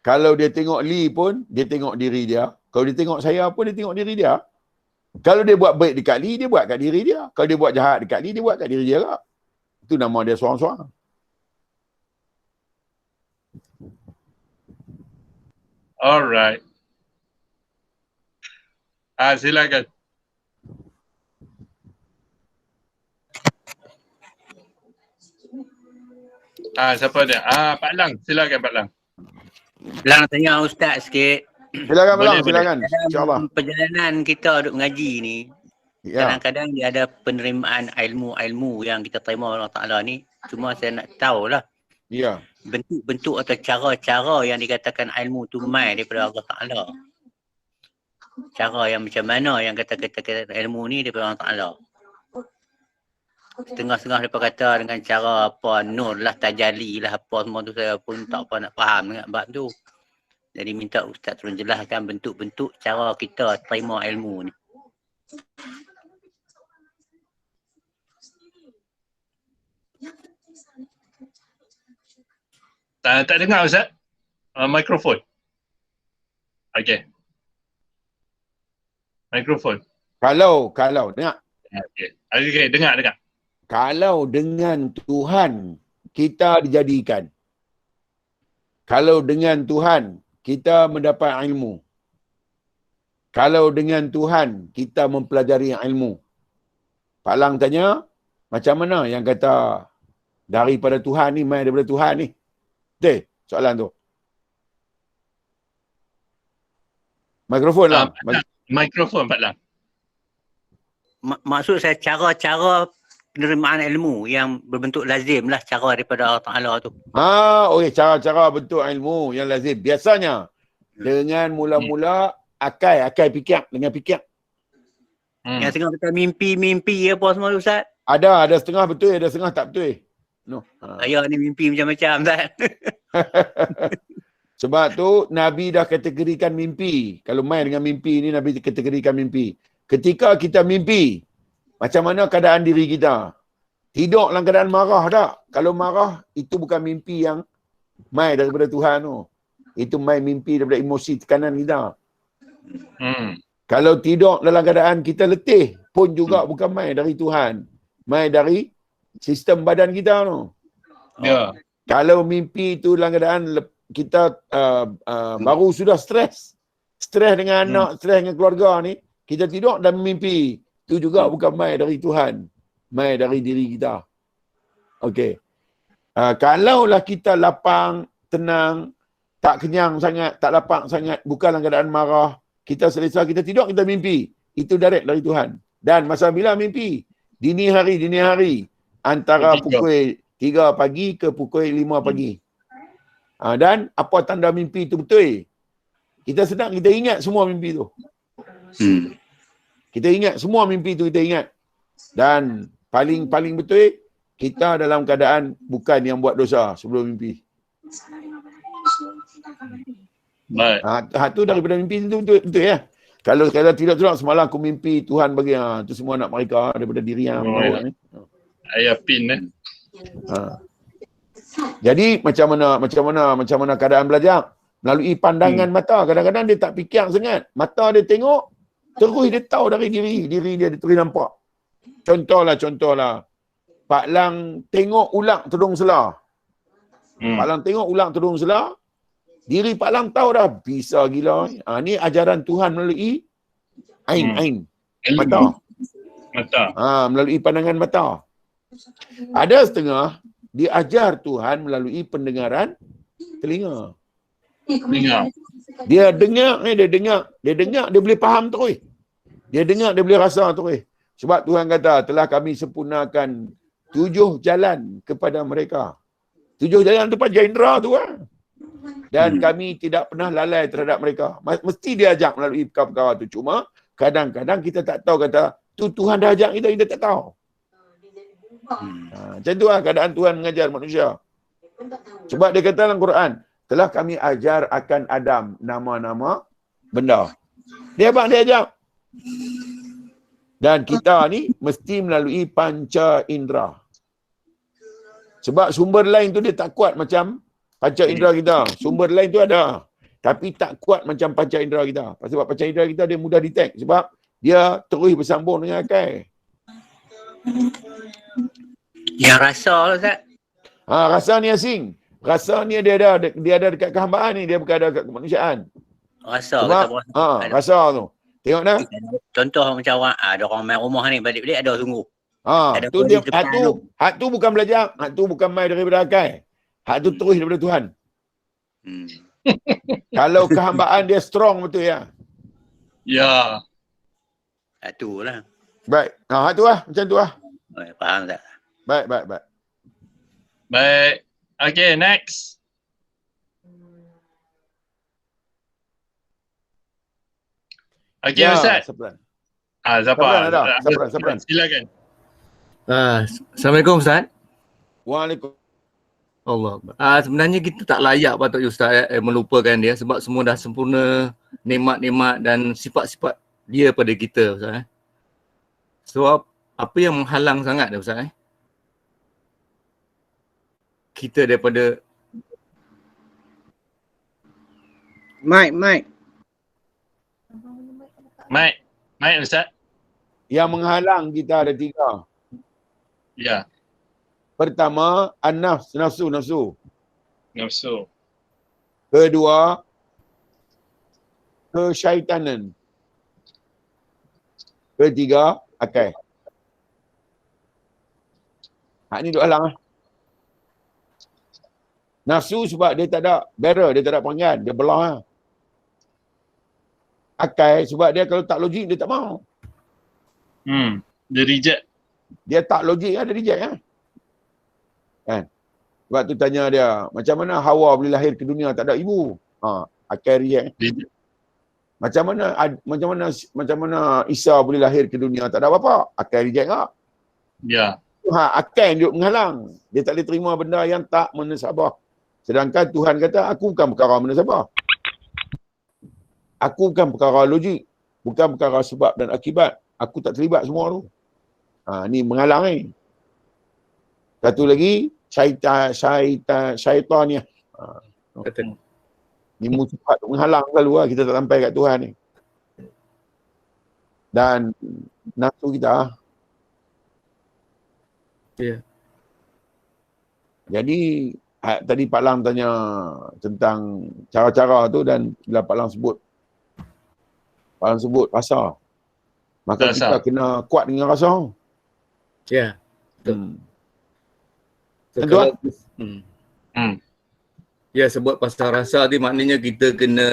[SPEAKER 12] Kalau dia tengok Lee pun, dia tengok diri dia. Kalau dia tengok saya pun, dia tengok diri dia. Kalau dia buat baik dekat Lee, dia buat kat diri dia. Kalau dia buat jahat dekat Lee, dia buat kat diri dia lah. Itu nama dia sorang-sorang.
[SPEAKER 2] Alright. Silakan. Siapa dia? Pak Lang. Silakan Pak Lang.
[SPEAKER 5] Lang tanya Ustaz sikit.
[SPEAKER 12] Silakan Pak Lang, silakan. InsyaAllah.
[SPEAKER 5] Perjalanan kita duk mengaji ni, kadang-kadang dia ada penerimaan ilmu-ilmu yang kita terima Allah Ta'ala ni. Cuma saya nak tahulah.
[SPEAKER 12] Ya.
[SPEAKER 5] Bentuk-bentuk atau cara-cara yang dikatakan ilmu tu mai daripada Allah Ta'ala. cara yang macam mana yang kata ilmu ni daripada Allah Ta'ala. Setengah-setengah mereka kata dengan cara apa, nur lah, tajali lah, apa semua tu saya pun tak apa nak faham dengan bab tu. Jadi minta Ustaz tolong jelaskan bentuk-bentuk cara kita terima ilmu ni.
[SPEAKER 2] Tak dengar Ustaz? Mikrofon. Okey. Mikrofon.
[SPEAKER 12] Kalau dengar.
[SPEAKER 2] Okey, dengar.
[SPEAKER 12] Kalau dengan Tuhan kita dijadikan. Kalau dengan Tuhan kita mendapat ilmu. Kalau dengan Tuhan kita mempelajari ilmu. Pak Lang tanya, macam mana yang kata daripada Tuhan ni, main daripada Tuhan ni? Betul soalan tu. Mikrofon lah.
[SPEAKER 2] Mikrofon Pak Lang.
[SPEAKER 5] Maksud saya cara-cara penerimaan ilmu yang berbentuk lazim lah, cara daripada Allah Ta'ala tu.
[SPEAKER 12] Okey, cara-cara bentuk ilmu yang lazim. Biasanya dengan mula-mula akal fikir, dengan fikir.
[SPEAKER 5] Yang setengah kata mimpi apa semua tu Ustaz?
[SPEAKER 12] Ada setengah betul, ada setengah tak betul. No.
[SPEAKER 5] Saya ni mimpi macam-macam Ustaz.
[SPEAKER 12] Sebab tu Nabi dah kategorikan mimpi. Kalau main dengan mimpi ni, Nabi kategorikan mimpi. Ketika kita mimpi, macam mana keadaan diri kita? Tidur dalam keadaan marah tak? Kalau marah, itu bukan mimpi yang main daripada Tuhan tu. Itu main mimpi daripada emosi tekanan kita. Kalau tidur dalam keadaan kita letih, pun juga bukan main dari Tuhan. Main dari sistem badan kita tu. Kalau mimpi tu dalam keadaan kita baru sudah stres dengan anak, stres dengan keluarga ni, kita tidur dan mimpi. Itu juga bukan mai dari Tuhan. Mai dari diri kita. Okey. Kalaulah kita lapang, tenang, tak kenyang sangat, tak lapang sangat, bukan dalam keadaan marah, kita selesa, kita tidur, kita mimpi. Itu direct dari Tuhan. Dan masa bila mimpi? Dini hari. Antara pukul 3 pagi ke pukul 5 pagi. Dan apa tanda mimpi itu betul? Kita sedang, kita ingat semua mimpi tu. Kita ingat semua mimpi tu, kita ingat. Dan paling betul, kita dalam keadaan bukan yang buat dosa sebelum mimpi.
[SPEAKER 2] Baik.
[SPEAKER 12] Tu daripada mimpi itu betul ya. Kalau tidak semalam aku mimpi Tuhan bagi tu semua anak mereka daripada diri yang ni.
[SPEAKER 2] Ayah pin
[SPEAKER 12] Jadi macam mana keadaan belajar? Melalui pandangan mata. Kadang-kadang dia tak fikir sangat. Mata dia tengok, terus dia tahu dari diri dia terus nampak. Contohlah. Pak Lang tengok ulang tudung selah. Pak Lang tengok ulang tudung selah. Diri Pak Lang tahu dah, bisa gila. Ni ajaran Tuhan melalui ain. Mata. Melalui pandangan mata. Ada setengah diajar Tuhan melalui pendengaran telinga. Dia dengar, dia boleh faham terus. Dia dengar, dia boleh rasa terus. Sebab Tuhan kata, telah kami sempurnakan 7 jalan kepada mereka. 7 jalan tu panjang indera tu lah. Dan kami tidak pernah lalai terhadap mereka. Mesti dia ajak melalui perkara-perkara tu. Cuma kadang-kadang kita tak tahu kata, tu Tuhan dah ajak kita tak tahu. Macam tu lah keadaan Tuhan mengajar manusia. Sebab dia kata dalam Quran, telah kami ajar akan Adam nama-nama benda. Dia ajak. Dan kita ni mesti melalui panca indera. Sebab sumber lain tu dia tak kuat macam panca indera kita. Sumber lain tu ada. Tapi tak kuat macam panca indera kita. Sebab panca indera kita dia mudah detect. Sebab dia terus bersambung dengan akal.
[SPEAKER 5] Yang rasa lah Ustaz.
[SPEAKER 12] Rasa ni asing. Rasa ni dia ada dekat kehambaan ni. Dia bukan ada dekat kemanusiaan.
[SPEAKER 5] Rasa.
[SPEAKER 12] Sebab, rasa tu. Tengok dah.
[SPEAKER 5] Contoh macam ada orang main rumah ni, balik-balik ada sungguh.
[SPEAKER 12] Tu dia, hak tu bukan belajar. Hak tu bukan main daripada akal. Hak tu terus daripada Tuhan. Kalau kehambaan dia strong betul ya.
[SPEAKER 2] Ya.
[SPEAKER 5] Hak tu lah.
[SPEAKER 12] Baik. Hak tu lah. Macam tu lah.
[SPEAKER 5] Faham tak?
[SPEAKER 12] Baik.
[SPEAKER 2] Baik. Okay, next. Okey Ustaz.
[SPEAKER 12] Sabran.
[SPEAKER 2] Zafar.
[SPEAKER 12] Sabran ada. Sabran.
[SPEAKER 2] Silakan.
[SPEAKER 13] Assalamualaikum Ustaz.
[SPEAKER 12] Waalaikumsalam.
[SPEAKER 13] Allah. Sebenarnya kita tak layak patut Ustaz melupakan dia sebab semua dah sempurna nikmat-nikmat dan sifat-sifat dia pada kita Ustaz. Sebab apa yang menghalang sangat dah Ustaz kita daripada
[SPEAKER 4] Mike
[SPEAKER 2] Ustaz.
[SPEAKER 12] Yang menghalang kita ada 3.
[SPEAKER 2] Ya.
[SPEAKER 12] Pertama, an-nafs, nafsu.
[SPEAKER 2] Nafsu.
[SPEAKER 12] Kedua, kesyaitanan. Ketiga, akal. Ni duk halang. Nafsu sebab dia tak ada barrier, dia tak ada panggan, dia belah. Akal sebab dia kalau tak logik dia tak mau.
[SPEAKER 2] Dia reject.
[SPEAKER 12] Dia tak logik dia reject kan. Sebab tu tanya dia, macam mana Hawa boleh lahir ke dunia tak ada ibu? Akal reject. Macam mana Isa boleh lahir ke dunia tak ada bapa? Akal reject tak?
[SPEAKER 2] Ya.
[SPEAKER 12] Akal yang duk menghalang. Dia tak boleh terima benda yang tak munasabah. Sedangkan Tuhan kata, aku bukan perkara munasabah. Aku bukan perkara logik. Bukan perkara sebab dan akibat. Aku tak terlibat semua tu. Ni menghalang ni. Satu lagi, syaitan ni. Ni sifat menghalang selalu lah. Kita tak sampai kat Tuhan ni. Dan nafsu kita.
[SPEAKER 13] Ya.
[SPEAKER 12] Jadi tadi Pak Lang tanya tentang cara-cara tu dan bila Pak Lang sebut rasa. Maka kita kena kuat dengan rasa.
[SPEAKER 13] Ya. Betul.
[SPEAKER 12] Tentu.
[SPEAKER 13] Ya, sebab pasal rasa ni maknanya kita kena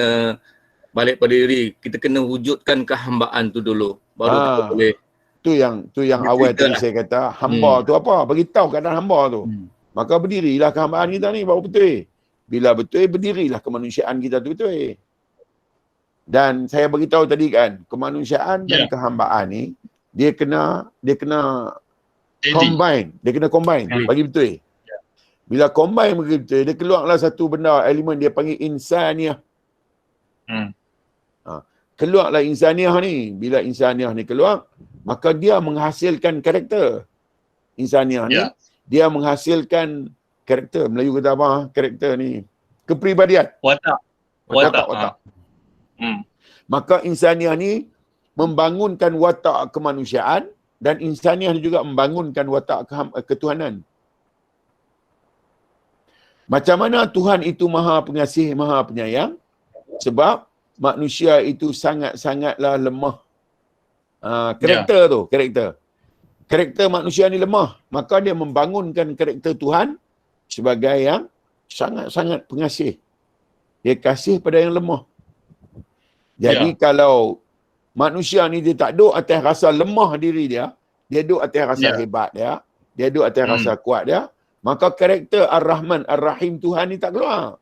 [SPEAKER 13] balik pada diri. Kita kena wujudkan kehambaan tu dulu. Baru kita boleh.
[SPEAKER 12] Tu yang awal tadi saya kata, hamba tu apa? Bagi tahu keadaan hamba tu. Maka berdirilah kehambaan kita ni baru betul. Bila betul, berdirilah kemanusiaan kita tu betul. Dan saya beritahu tadi kan, kemanusiaan dan kehambaan ni dia kena combine. Dia kena combine bagi betul. Bila combine bagi betul, dia keluarlah satu benda, elemen dia panggil insaniah. Keluarlah insaniah ni. Bila insaniah ni keluar, maka dia menghasilkan karakter. Insaniah ni, dia menghasilkan karakter. Melayu kata apa? Karakter ni. Kepribadian. Watak. Maka insaniah ni membangunkan watak kemanusiaan dan insaniah ni juga membangunkan watak ketuhanan. Macam mana Tuhan itu maha pengasih, maha penyayang? Sebab manusia itu sangat-sangatlah lemah. Karakter tu, karakter manusia ni lemah. Maka dia membangunkan karakter Tuhan sebagai yang sangat-sangat pengasih. Dia kasih pada yang lemah. Jadi kalau manusia ni dia tak duduk atas rasa lemah diri dia, dia duduk atas rasa hebat dia duduk atas rasa kuat dia, maka karakter Ar-Rahman, Ar-Rahim Tuhan ni tak keluar.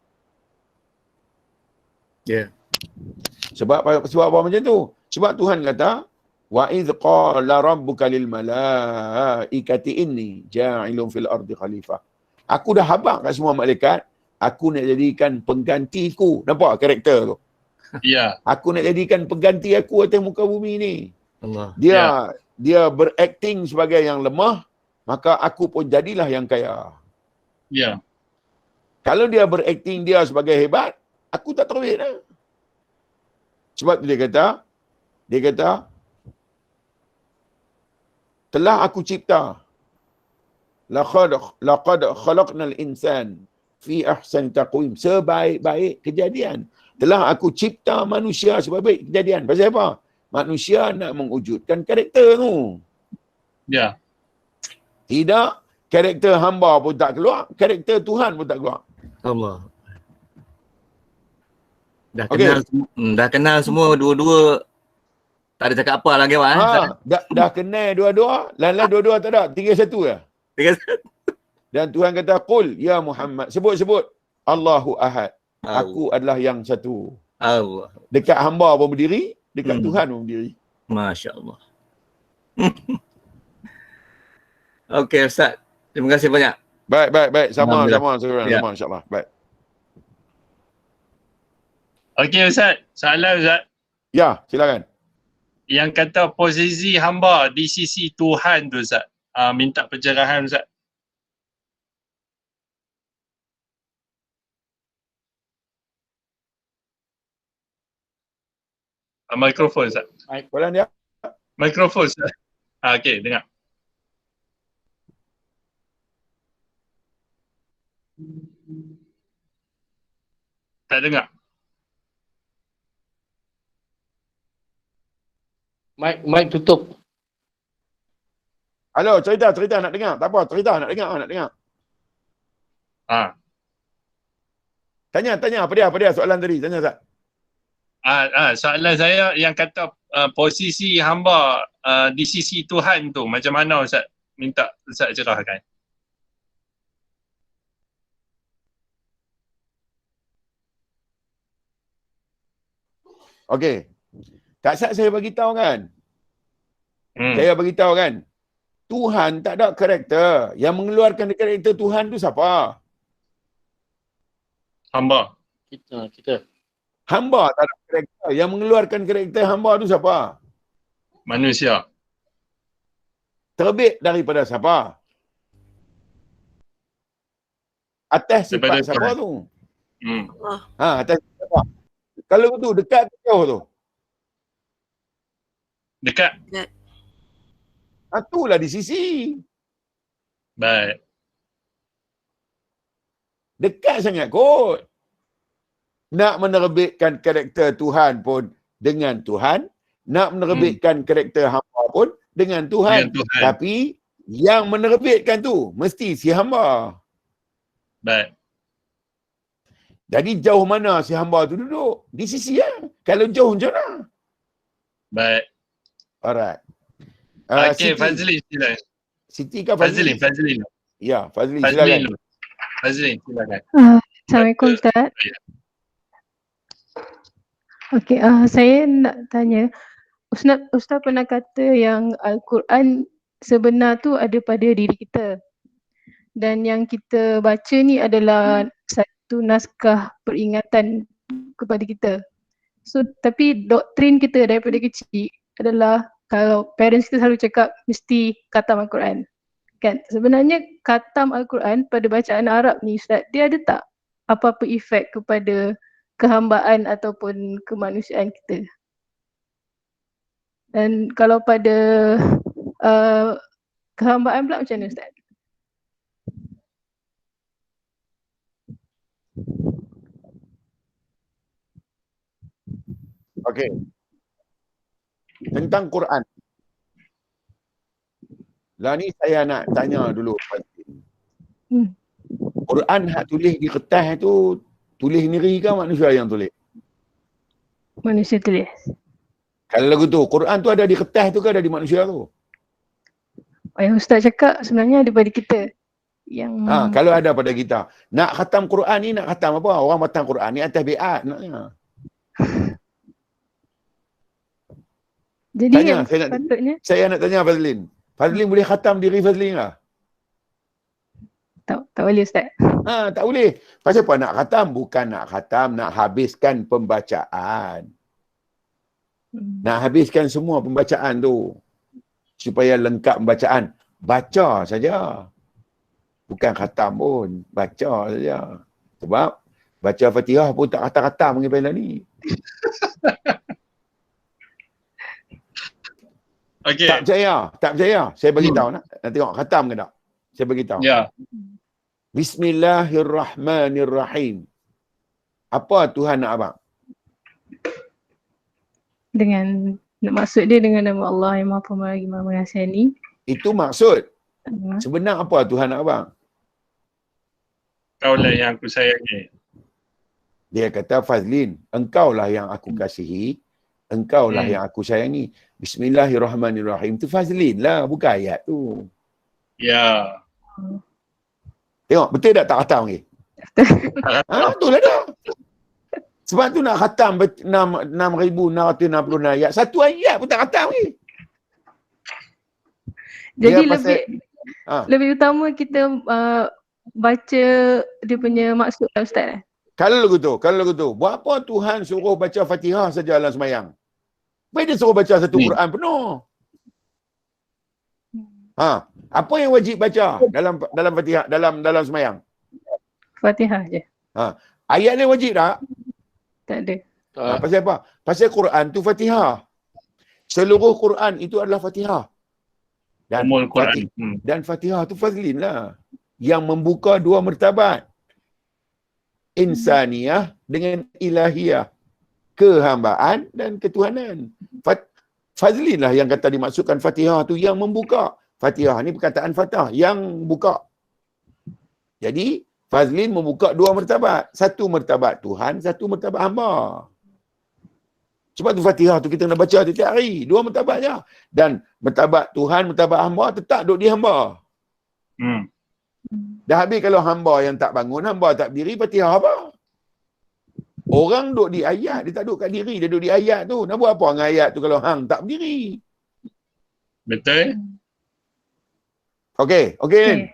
[SPEAKER 12] Sebab apa macam tu? Sebab Tuhan kata, wa idh qala rabbuka lil malaikati inni ja'ilun fil ardi khalifah. Aku dah habaq kat semua malaikat, aku nak jadikan penggantiku. Nampak karakter tu?
[SPEAKER 2] Ya.
[SPEAKER 12] Aku nak jadikan pengganti aku atas muka bumi ni.
[SPEAKER 13] Allah.
[SPEAKER 12] Dia berakting sebagai yang lemah, maka aku pun jadilah yang kaya.
[SPEAKER 2] Ya.
[SPEAKER 12] Kalau dia berakting dia sebagai hebat, aku tak terbit lah. Sebab tu dia kata, telah aku cipta. Laqad khalaqnal insan fi ahsani taqwim. Sebaik-baik kejadian. Telah aku cipta manusia sebaik kejadian. Pasal apa? Manusia nak mewujudkan karakter tu.
[SPEAKER 2] Ya.
[SPEAKER 12] Tidak, karakter hamba pun tak keluar, karakter Tuhan pun tak keluar.
[SPEAKER 13] Allah. Dah kenal semua dua-dua. Tak ada cakap apa lagi Pak.
[SPEAKER 12] Dah kenal dua-dua, lain-lain dua-dua tak ada, tinggal satu je. Dan Tuhan kata, qul ya Muhammad, sebut Allahu ahad. Aku adalah yang satu.
[SPEAKER 13] Allah.
[SPEAKER 12] Dekat hamba pun berdiri, dekat Tuhan pun berdiri.
[SPEAKER 13] Masya Allah. Okey Ustaz. Terima kasih banyak.
[SPEAKER 12] Baik. Sama
[SPEAKER 13] Ya.
[SPEAKER 12] sama insya-Allah. Baik.
[SPEAKER 2] Okey Ustaz, soalan Ustaz.
[SPEAKER 12] Ya, silakan.
[SPEAKER 2] Yang kata posisi hamba di sisi Tuhan tu Ustaz. Minta pencerahan Ustaz. Mikrofon Ustaz.
[SPEAKER 12] Soalan dia.
[SPEAKER 2] Mikrofon Ustaz. Okey, dengar. Tak dengar.
[SPEAKER 4] Mic tutup.
[SPEAKER 12] Halo, cerita nak dengar. Tak apa, cerita nak dengar. Tanya apa dia soalan tadi? Tanya Ustaz.
[SPEAKER 2] Soalan saya yang kata posisi hamba di sisi Tuhan tu macam mana Ustaz? Minta Ustaz cerahkan.
[SPEAKER 12] Okey. Tak sat saya bagi tahu kan? Saya bagi tahu kan? Tuhan tak ada karakter. Yang mengeluarkan karakter Tuhan tu siapa?
[SPEAKER 2] Hamba.
[SPEAKER 4] Kita.
[SPEAKER 12] Hamba tak ada karakter. Yang mengeluarkan karakter hamba tu siapa?
[SPEAKER 2] Manusia.
[SPEAKER 12] Terbit daripada siapa? Atas sifat siapa tu? Atas siapa? Kalau tu dekat ke jauh tu?
[SPEAKER 2] Dekat.
[SPEAKER 12] Itulah di sisi.
[SPEAKER 2] Baik.
[SPEAKER 12] Dekat sangat kot. Nak menerbitkan karakter Tuhan pun dengan Tuhan. Nak menerbitkan karakter hamba pun dengan Tuhan. Tapi yang menerbitkan tu mesti si hamba.
[SPEAKER 2] Baik.
[SPEAKER 12] Jadi jauh mana si hamba tu duduk? Di sisi ya. Kalau jauh macam mana?
[SPEAKER 2] Baik.
[SPEAKER 12] Alright.
[SPEAKER 2] Okey, Fazlin silakan.
[SPEAKER 12] Siti ke Fazlin?
[SPEAKER 2] Fazlin.
[SPEAKER 12] Ya, Fazlin silakan.
[SPEAKER 2] Fazlin silakan.
[SPEAKER 14] Assalamualaikum Ustaz. Okey, saya nak tanya, Ustaz pernah kata yang Al-Quran sebenar tu ada pada diri kita. Dan yang kita baca ni adalah satu naskah peringatan kepada kita. So, tapi doktrin kita daripada kecil adalah kalau parents kita selalu cakap mesti khatam Al-Quran. Kan? Sebenarnya khatam Al-Quran pada bacaan Arab ni Ustaz, dia ada tak apa-apa efek kepada kehambaan ataupun kemanusiaan kita? Dan kalau pada kehambaan pula macam mana Ustaz?
[SPEAKER 12] Okey. Tentang Quran. Lah ni saya nak tanya dulu. Quran hak tulis di kertas tu tulis sendiri ke manusia yang tulis?
[SPEAKER 14] Manusia tulis.
[SPEAKER 12] Kalau lagu tu, Quran tu ada di kertas tu ke ada di manusia tu?
[SPEAKER 14] Yang Ustaz cakap sebenarnya ada pada kita. Yang
[SPEAKER 12] kalau ada pada kita. Nak khatam Quran ni nak khatam apa? Orang khatam Quran ni atas biat naknya.
[SPEAKER 14] Jadi
[SPEAKER 12] tanya,
[SPEAKER 14] yang
[SPEAKER 12] saya nak tanya Fazlin. Fazlin boleh khatam diri Fazlin lah?
[SPEAKER 14] Tak boleh Ustaz.
[SPEAKER 12] Tak boleh. Pasal apa nak khatam? Bukan nak khatam, nak habiskan pembacaan. Nak habiskan semua pembacaan tu. Supaya lengkap pembacaan. Baca saja. Bukan khatam pun. Baca saja. Sebab baca Fatihah pun tak khatam-khatam dengan ni.
[SPEAKER 2] Okay.
[SPEAKER 12] Tak percaya. Saya bagi tahu nak tengok khatam ke tak. Saya bagi tahu.
[SPEAKER 2] Ya.
[SPEAKER 12] Bismillahirrahmanirrahim. Apa Tuhan nak abang?
[SPEAKER 14] Dengan maksud dia dengan nama Allah yang Maha Pemurah Maha Mengasihani.
[SPEAKER 12] Itu maksud. Sebenar apa Tuhan nak abang?
[SPEAKER 2] Kaulah yang aku sayangi.
[SPEAKER 12] Dia kata Fazlin, engkaulah yang aku kasihi, engkaulah yang aku sayangi. Bismillahirrahmanirrahim. Itu Fazlin lah, bukan ayat tu.
[SPEAKER 2] Ya.
[SPEAKER 12] Tengok, betul tak khatam lagi? Betul lah dah. Sebab tu nak khatam 6,666 ayat. Satu ayat pun tak khatam ni.
[SPEAKER 14] Jadi
[SPEAKER 12] Dia pasal,
[SPEAKER 14] lebih utama kita baca dia punya maksud lah Ustaz.
[SPEAKER 12] Kalau lagu tu, buat apa Tuhan suruh baca Fatihah saja dalam sembahyang? Baik dia suruh baca satu Quran penuh. Apa yang wajib baca dalam Fatihah dalam sembahyang?
[SPEAKER 14] Fatihah je.
[SPEAKER 12] Ayat dia wajib tak?
[SPEAKER 14] Tak ada.
[SPEAKER 12] Pasal apa? Pasal Quran tu Fatihah. Seluruh Quran itu adalah Fatihah. Dan
[SPEAKER 2] Quran.
[SPEAKER 12] Dan Fatihah tu fazlin lah. Yang membuka dua martabat. Insaniyah dengan ilahiyah. Kehambaan dan ketuhanan. Fazlin lah yang kata dimaksudkan Fatihah tu yang membuka. Fatihah ni perkataan Fatah yang buka. Jadi fazlin membuka dua martabat. Satu martabat Tuhan, satu martabat hamba. Sebab tu Fatihah tu kita nak baca setiap hari. Dua martabat je. Dan martabat Tuhan, martabat hamba tetap duduk di hamba. Dah habis kalau hamba yang tak bangun, hamba tak berdiri, Fatihah apa? Orang duduk di ayat, dia tak duduk kat diri, dia duduk di ayat tu. Nak buat apa dengan ayat tu kalau hang tak berdiri?
[SPEAKER 2] Betul.
[SPEAKER 12] Okey.
[SPEAKER 14] Okey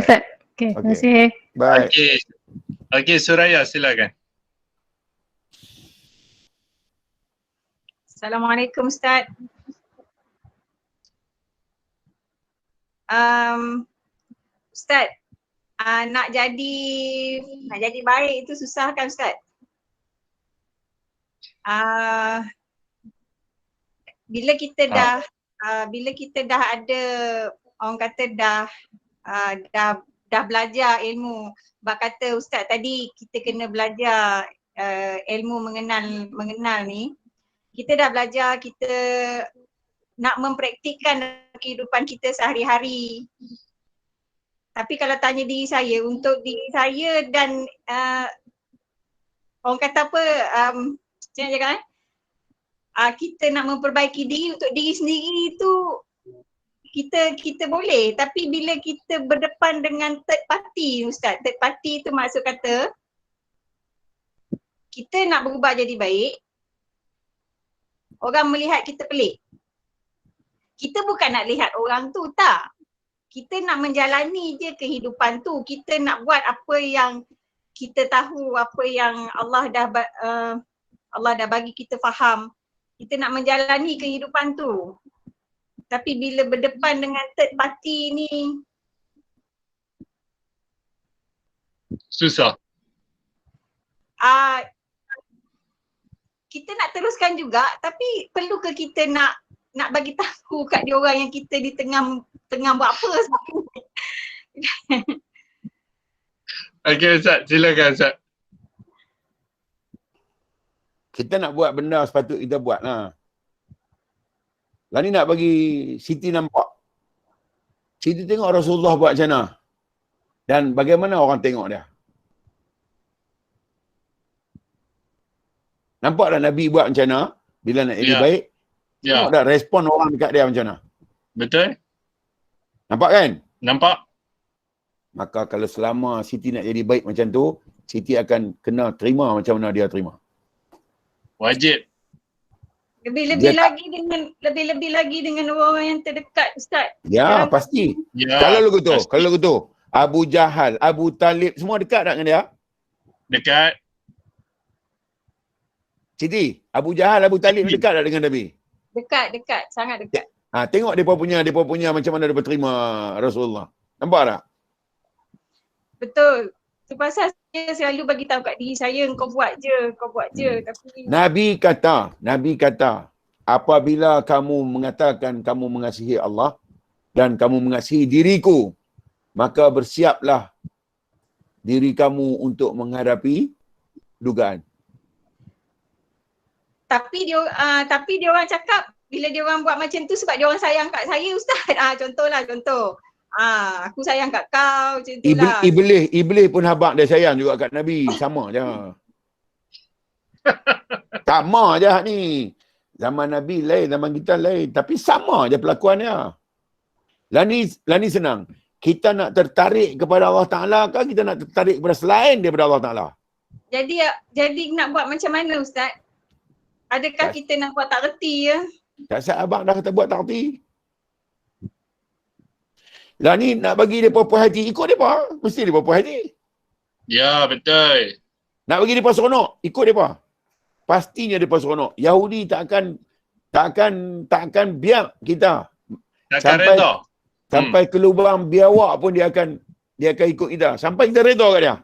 [SPEAKER 14] Ustaz. Okey, terima kasih.
[SPEAKER 12] Baik.
[SPEAKER 2] Okey, Suraya silakan.
[SPEAKER 15] Assalamualaikum Ustaz. Ustaz, nak jadi baik itu susah kan Ustaz? Bila kita dah ada orang kata dah belajar ilmu, sebab kata Ustaz tadi kita kena belajar ilmu mengenal ni. Kita dah belajar, kita nak mempraktikkan kehidupan kita sehari-hari. Tapi kalau tanya diri saya, untuk diri saya dan orang kata apa, macam mana cakap kita nak memperbaiki diri untuk diri sendiri tu kita boleh. Tapi bila kita berdepan dengan third party Ustaz, third party tu maksud kata kita nak berubah jadi baik, orang melihat kita pelik. Kita bukan nak lihat orang tu, tak. Kita nak menjalani je kehidupan tu. Kita nak buat apa yang kita tahu, apa yang Allah dah bagi kita faham. Kita nak menjalani kehidupan tu. Tapi bila berdepan dengan third party ni
[SPEAKER 2] susah.
[SPEAKER 15] Kita nak teruskan juga, tapi perlu ke kita nak bagi tahu kat dia orang yang kita di tengah buat apa sebenarnya.
[SPEAKER 2] Okey Ustaz, silakan Ustaz.
[SPEAKER 12] Kita nak buat benda sepatut kita buat lah. Lah ni nak bagi Siti nampak. Siti tengok Rasulullah buat macam mana. Dan bagaimana orang tengok dia. Nampak tak Nabi buat macam mana bila nak jadi baik? Tengok tak respon orang dekat dia macam mana?
[SPEAKER 2] Betul.
[SPEAKER 12] Nampak kan?
[SPEAKER 2] Nampak.
[SPEAKER 12] Maka kalau selama Siti nak jadi baik macam tu, Siti akan kena terima macam mana dia terima.
[SPEAKER 2] Wajib.
[SPEAKER 15] Lebih-lebih lagi dengan orang-orang yang terdekat Ustaz.
[SPEAKER 12] Ya, pasti. Kalau lagu tu, Abu Jahal, Abu Talib, semua dekat tak dengan dia?
[SPEAKER 2] Dekat.
[SPEAKER 12] Siti, Abu Jahal, Abu Talib dekat tak dengan Nabi?
[SPEAKER 15] Dekat, sangat dekat.
[SPEAKER 12] Tengok depa punya macam mana depa terima Rasulullah. Nampak tak?
[SPEAKER 15] Betul. Tu pasal saya selalu bagi tahu kat diri saya, kau buat je. Tapi
[SPEAKER 12] Nabi kata, apabila kamu mengatakan kamu mengasihi Allah dan kamu mengasihi diriku, maka bersiaplah diri kamu untuk menghadapi dugaan.
[SPEAKER 15] Tapi dia orang cakap bila dia orang buat macam tu sebab dia orang sayang kat saya Ustaz. Contoh. Aku sayang kat kau macam tu lah.
[SPEAKER 12] Iblis pun habaq dia sayang juga kat Nabi. Sama je. Sama je ni. Zaman Nabi lain, zaman kita lain. Tapi sama je pelakuannya. Lah ni senang. Kita nak tertarik kepada Allah Ta'ala ke kita nak tertarik kepada selain daripada Allah Ta'ala?
[SPEAKER 15] Jadi nak buat macam mana Ustaz? Adakah kita nak buat tak reti ya?
[SPEAKER 12] Tak sah abang dah kata buat tak reti. Lah ni nak bagi dia puas hati, ikut dia. Mesti dia puas hati.
[SPEAKER 2] Ya, betul.
[SPEAKER 12] Nak bagi dia seronok, ikut dia. Pastinya dia seronok. Yahudi tak akan biar kita sampai ke lubang biawak pun dia akan ikut kita. Sampai kita reda kat dia.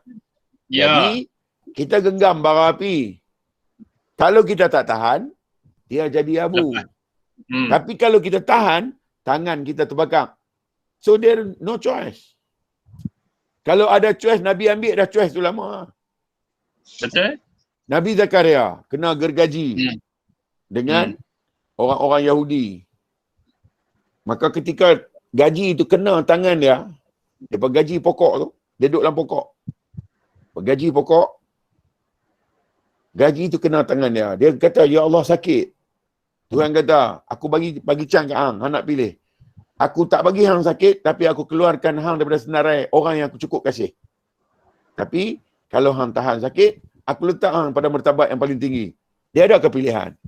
[SPEAKER 2] Ya.
[SPEAKER 12] Jadi, kita genggam bara api. Kalau kita tak tahan, dia jadi abu. Tapi kalau kita tahan, tangan kita terbakar. So, there no choice. Kalau ada choice, Nabi ambil dah choice tu lama.
[SPEAKER 2] Betul?
[SPEAKER 12] Nabi Zakaria kena gergaji dengan orang-orang Yahudi. Maka ketika gaji itu kena tangan dia, daripada gaji pokok tu, dia duduk dalam pokok. Gaji pokok, gaji itu kena tangan dia. Dia kata, ya Allah sakit. Tuhan kata, aku bagi can kat hang, hang nak pilih. Aku tak bagi hang sakit, tapi aku keluarkan hang daripada senarai orang yang aku cukup kasih. Tapi, kalau hang tahan sakit, aku letak hang pada martabat yang paling tinggi. Dia ada kepilihan.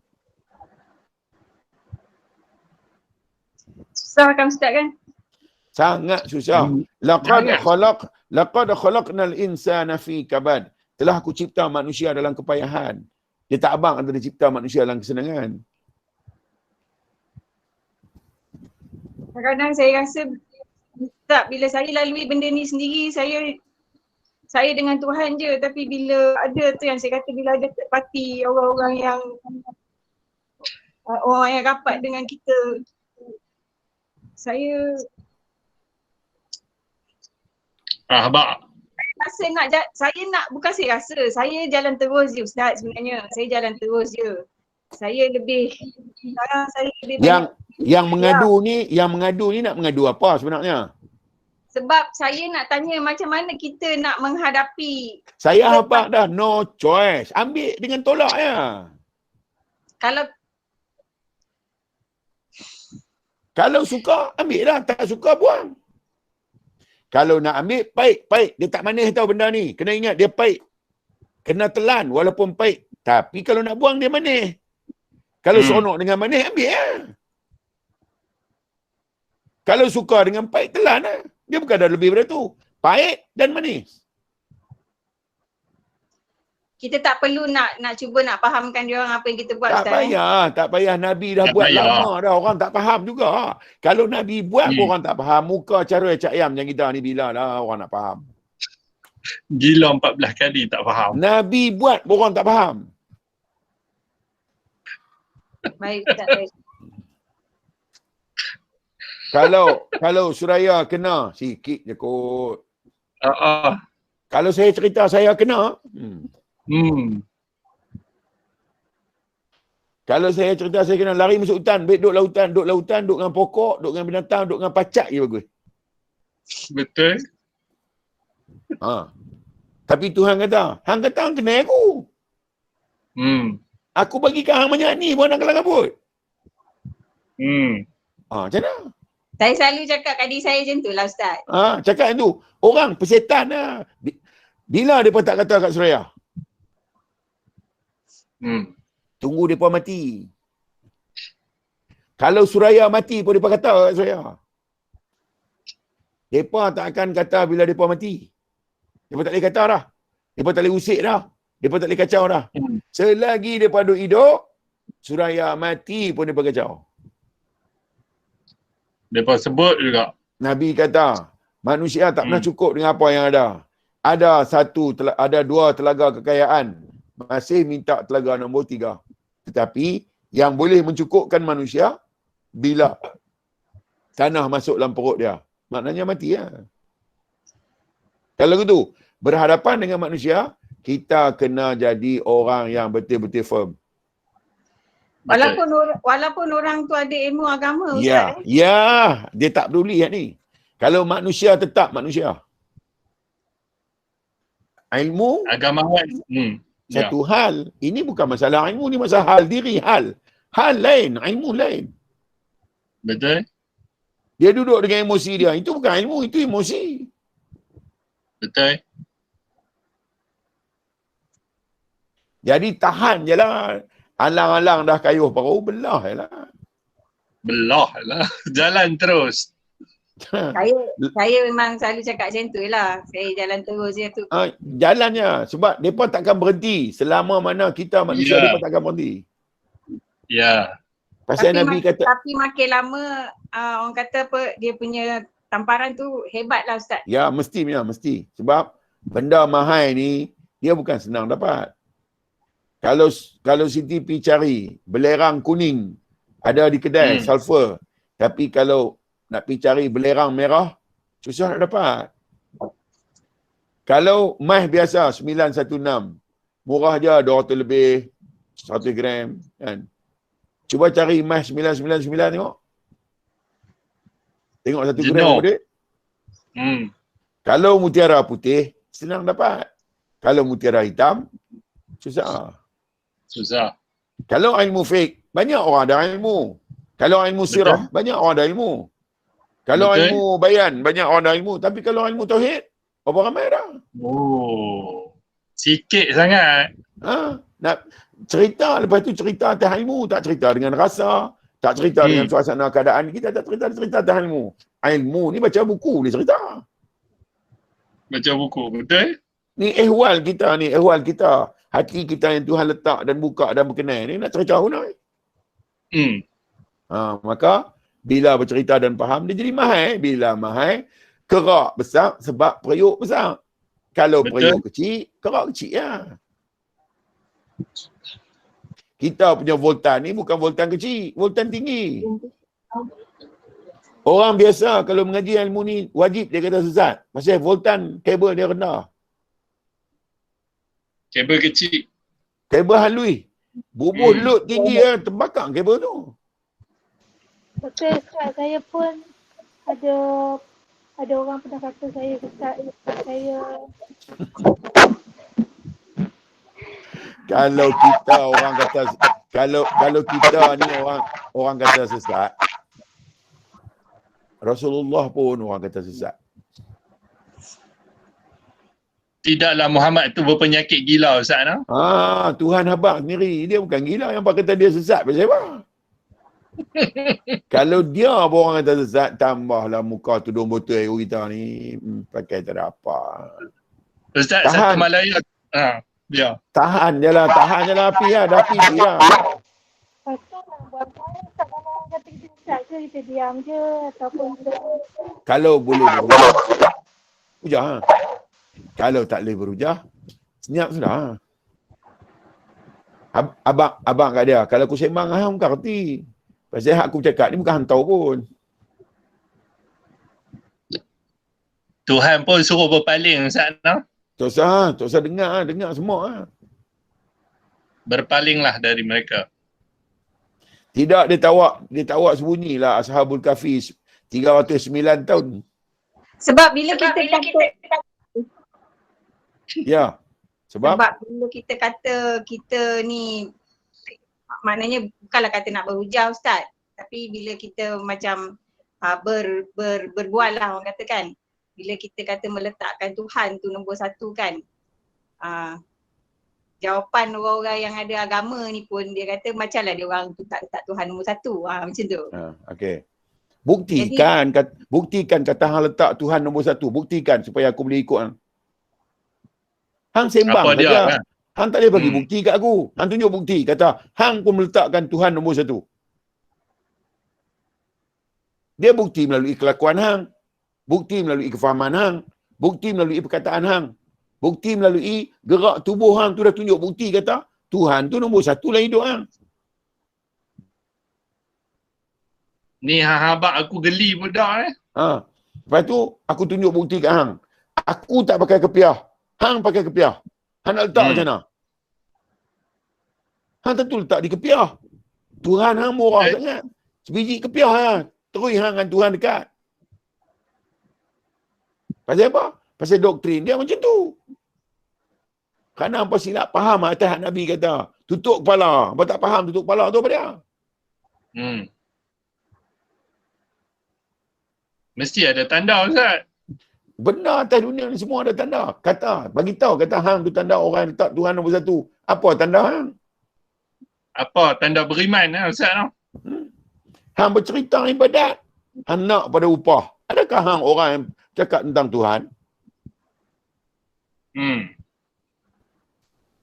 [SPEAKER 15] Susah kan Ustaz kan?
[SPEAKER 12] Sangat susah. Laqad khalaqnal insana fi kabad. Telah aku cipta manusia dalam kepayahan. Dia tak abang ada cipta manusia dalam kesenangan.
[SPEAKER 15] Kadang-kadang saya rasa tak, bila saya lalui benda ni sendiri, saya dengan Tuhan je, tapi bila ada tu yang saya kata, bila ada third party, orang yang rapat dengan kita, saya bukan saya rasa, saya jalan terus je Ustaz sebenarnya. Saya jalan terus je. Saya lebih
[SPEAKER 12] yang mengadu ni nak mengadu apa sebenarnya?
[SPEAKER 15] Sebab saya nak tanya macam mana kita nak menghadapi.
[SPEAKER 12] Saya habaq dah, no choice. Ambil dengan tolak ya. Kalau suka, ambil dah. Tak suka, buang. Kalau nak ambil, pahit. Dia tak manis tahu benda ni. Kena ingat, dia pahit. Kena telan walaupun pahit. Tapi kalau nak buang, dia manis. Kalau seronok dengan manis, ambil ya. Kalau suka dengan pahit, telan lah. Dia bukan ada lebih daripada tu. Pahit dan manis.
[SPEAKER 15] Kita tak perlu nak cuba nak fahamkan dia orang apa yang kita buat.
[SPEAKER 12] Tak payah. Nabi dah buat lama dah. Orang tak faham juga. Kalau Nabi buat orang tak faham. Muka cara cak ayam macam kita ni bila lah orang nak faham.
[SPEAKER 2] Gila 14 kali tak faham.
[SPEAKER 12] Nabi buat orang tak faham.
[SPEAKER 15] Baik, Ustaz.
[SPEAKER 12] Kalau Suraya kena, sikit je kot. Kalau saya cerita saya kena. Kalau saya cerita saya kena lari masuk hutan, duduk lautan, duduk dengan pokok, duduk dengan binatang, duduk dengan pacak je bagus.
[SPEAKER 2] Betul.
[SPEAKER 12] Tapi Tuhan kata, hang kena aku. Aku bagi ke hang banyak ni, buat nak kelang kabut. Macam mana?
[SPEAKER 15] Saya selalu cakap kat diri saya macam tu lah Ustaz.
[SPEAKER 12] Cakap macam tu. Orang persetan lah. Bila mereka tak kata kat Suraya? Tunggu mereka mati. Kalau Suraya mati pun mereka kata kat Suraya. Mereka tak akan kata bila mereka mati. Mereka tak boleh kata dah. Mereka tak boleh usik dah. Mereka tak boleh kacau dah. Selagi mereka duduk hidup, Suraya mati pun mereka kacau.
[SPEAKER 2] Mereka sebut juga.
[SPEAKER 12] Nabi kata, manusia tak pernah cukup dengan apa yang ada. Ada 2 telaga kekayaan. Masih minta telaga nombor 3. Tetapi yang boleh mencukupkan manusia bila tanah masuk dalam perut dia. Maknanya mati ya. Kalau begitu, berhadapan dengan manusia, kita kena jadi orang yang betul-betul firm.
[SPEAKER 15] Walaupun orang tu ada ilmu agama Ustaz.
[SPEAKER 12] Ya, dia tak peduli yang ni. Kalau manusia tetap manusia. Ilmu
[SPEAKER 2] agamawan
[SPEAKER 12] satu hal. Ini bukan masalah ilmu, ni masalah hal diri, hal lain, ilmu lain.
[SPEAKER 2] Betul.
[SPEAKER 12] Dia duduk dengan emosi dia. Itu bukan ilmu, itu emosi.
[SPEAKER 2] Betul.
[SPEAKER 12] Jadi tahan je lah. Alang-alang dah kayuh baru belah je lah.
[SPEAKER 2] Belah lah. Jalan terus.
[SPEAKER 15] Saya memang selalu cakap macam tu lah. Saya jalan terus je tu.
[SPEAKER 12] Jalannya. Sebab mereka takkan berhenti. Selama mana kita manusia, mereka takkan berhenti.
[SPEAKER 2] Ya.
[SPEAKER 12] Pasal Nabi kata.
[SPEAKER 15] Tapi makin lama, orang kata apa, dia punya tamparan tu hebat lah Ustaz.
[SPEAKER 12] Ya, mestinya, mesti. Sebab benda mahal ni, dia bukan senang dapat. Kalau Siti pergi cari belerang kuning, ada di kedai, sulfur. Tapi kalau nak pergi cari belerang merah, susah nak dapat. Kalau emas biasa 916, murah je 200 lebih, 1 gram. Kan? Cuba cari emas 999 tengok. Tengok 1 gram apa dia. Kalau mutiara putih, senang dapat. Kalau mutiara hitam, susah. Kalau ilmu fiqh, banyak orang ada ilmu. Kalau ilmu sirah, banyak orang ada ilmu. Kalau ilmu bayan, banyak orang ada ilmu. Tapi kalau ilmu tauhid, berapa ramai dah?
[SPEAKER 2] Oh, sikit sangat.
[SPEAKER 12] Nak cerita, lepas tu cerita atas ilmu, tak cerita dengan rasa, tak cerita dengan suasana keadaan. Kita tak cerita atas ilmu. Ilmu ni baca buku boleh cerita.
[SPEAKER 2] Baca buku, betul?
[SPEAKER 12] Ni ehwal kita ni, ehwal kita. Hati kita yang Tuhan letak dan buka dan berkenal ni nak cerita guna. Maka bila bercerita dan faham dia jadi mahal. Bila mahal, kerak besar sebab periuk besar. Kalau periuk kecil, kerak kecil ya. Kita punya voltan ni bukan voltan kecil, voltan tinggi. Orang biasa kalau mengaji ilmu ni wajib dia kata sesat. Pasal voltan kabel dia rendah.
[SPEAKER 2] Kabel kecil.
[SPEAKER 12] Kabel halui. Bubuh load tinggi terbakar kabel tu.
[SPEAKER 11] Betul Ustaz, saya pun ada orang pernah kata saya Ustaz, saya
[SPEAKER 12] kalau kita orang kata kalau kita ni orang kata sesat, Rasulullah pun orang kata sesat.
[SPEAKER 2] Tidaklah Muhammad tu berpenyakit gila Ustaz no?
[SPEAKER 12] Tuhan habaq sendiri. Dia bukan gila yang kata dia sesat pasal apa? Kalau dia orang kata sesat, tambahlah muka tudung botol air kita ni pakai tak ada apa.
[SPEAKER 2] Ustaz, satu Malaya.
[SPEAKER 12] Tahan je lah api lah. Dah api lah.
[SPEAKER 11] Pasal buat saya tak kalau orang kata kita sesat ke, kita diam je ataupun
[SPEAKER 12] kalau boleh berujah. Hujah. Kalau tak boleh berujah, senyap sudah. Abang kat dia, kalau aku sembang, hang bukan kerti. Pasal aku cakap ni bukan hantau pun.
[SPEAKER 2] Tuhan pun suruh berpaling Ustaz no?
[SPEAKER 12] Tak usah dengar semua.
[SPEAKER 2] Berpalinglah dari mereka.
[SPEAKER 12] Tidak, dia tawak sembunyilah Ashabul Kahfi 309 tahun.
[SPEAKER 15] Sebab bila kita
[SPEAKER 12] Ya. Sebab
[SPEAKER 15] bila kita kata kita ni, maknanya bukanlah kata nak berhujah Ustaz, tapi bila kita macam berbual lah orang kata kan, bila kita kata meletakkan Tuhan tu nombor satu kan, jawapan orang-orang yang ada agama ni pun dia kata macamlah dia orang tu tak letak Tuhan nombor satu, macam tu.
[SPEAKER 12] Okey. Buktikan kata hang letak Tuhan nombor satu, buktikan supaya aku boleh ikut hang. Hang sembang saja. Kan? Hang tak boleh bagi bukti kat aku. Hang tunjuk bukti. Kata, hang pun meletakkan Tuhan nombor satu. Dia bukti melalui kelakuan hang. Bukti melalui kefahaman hang. Bukti melalui perkataan hang. Bukti melalui gerak tubuh hang tu dah tunjuk bukti kata, Tuhan tu nombor satu lah hidup hang.
[SPEAKER 2] Ni habaq aku geli budak
[SPEAKER 12] Lepas tu, aku tunjuk bukti kat hang. Aku tak pakai kepiah. Hang pakai kepiah. Hang nak letak macam mana? Hang tentu letak di kepiah. Tuhan hang murah sangat. Sebiji kepiah lah. Terus hang dengan Tuhan dekat. Pasal apa? Pasal doktrin dia macam tu. Kerana apa silap faham atas Nabi kata. Tutup kepala. Apa tak faham tutup kepala tu apa dia?
[SPEAKER 2] Mesti ada tanda Ustaz.
[SPEAKER 12] Benda atas dunia ni semua ada tanda. Kata, bagi tahu kata hang tu tanda orang yang letak Tuhan nombor satu. Apa tanda hang?
[SPEAKER 2] Apa tanda beriman Ustaz tu?
[SPEAKER 12] Hang bercerita ibadat. Hang nak pada upah. Adakah hang orang yang cakap tentang Tuhan?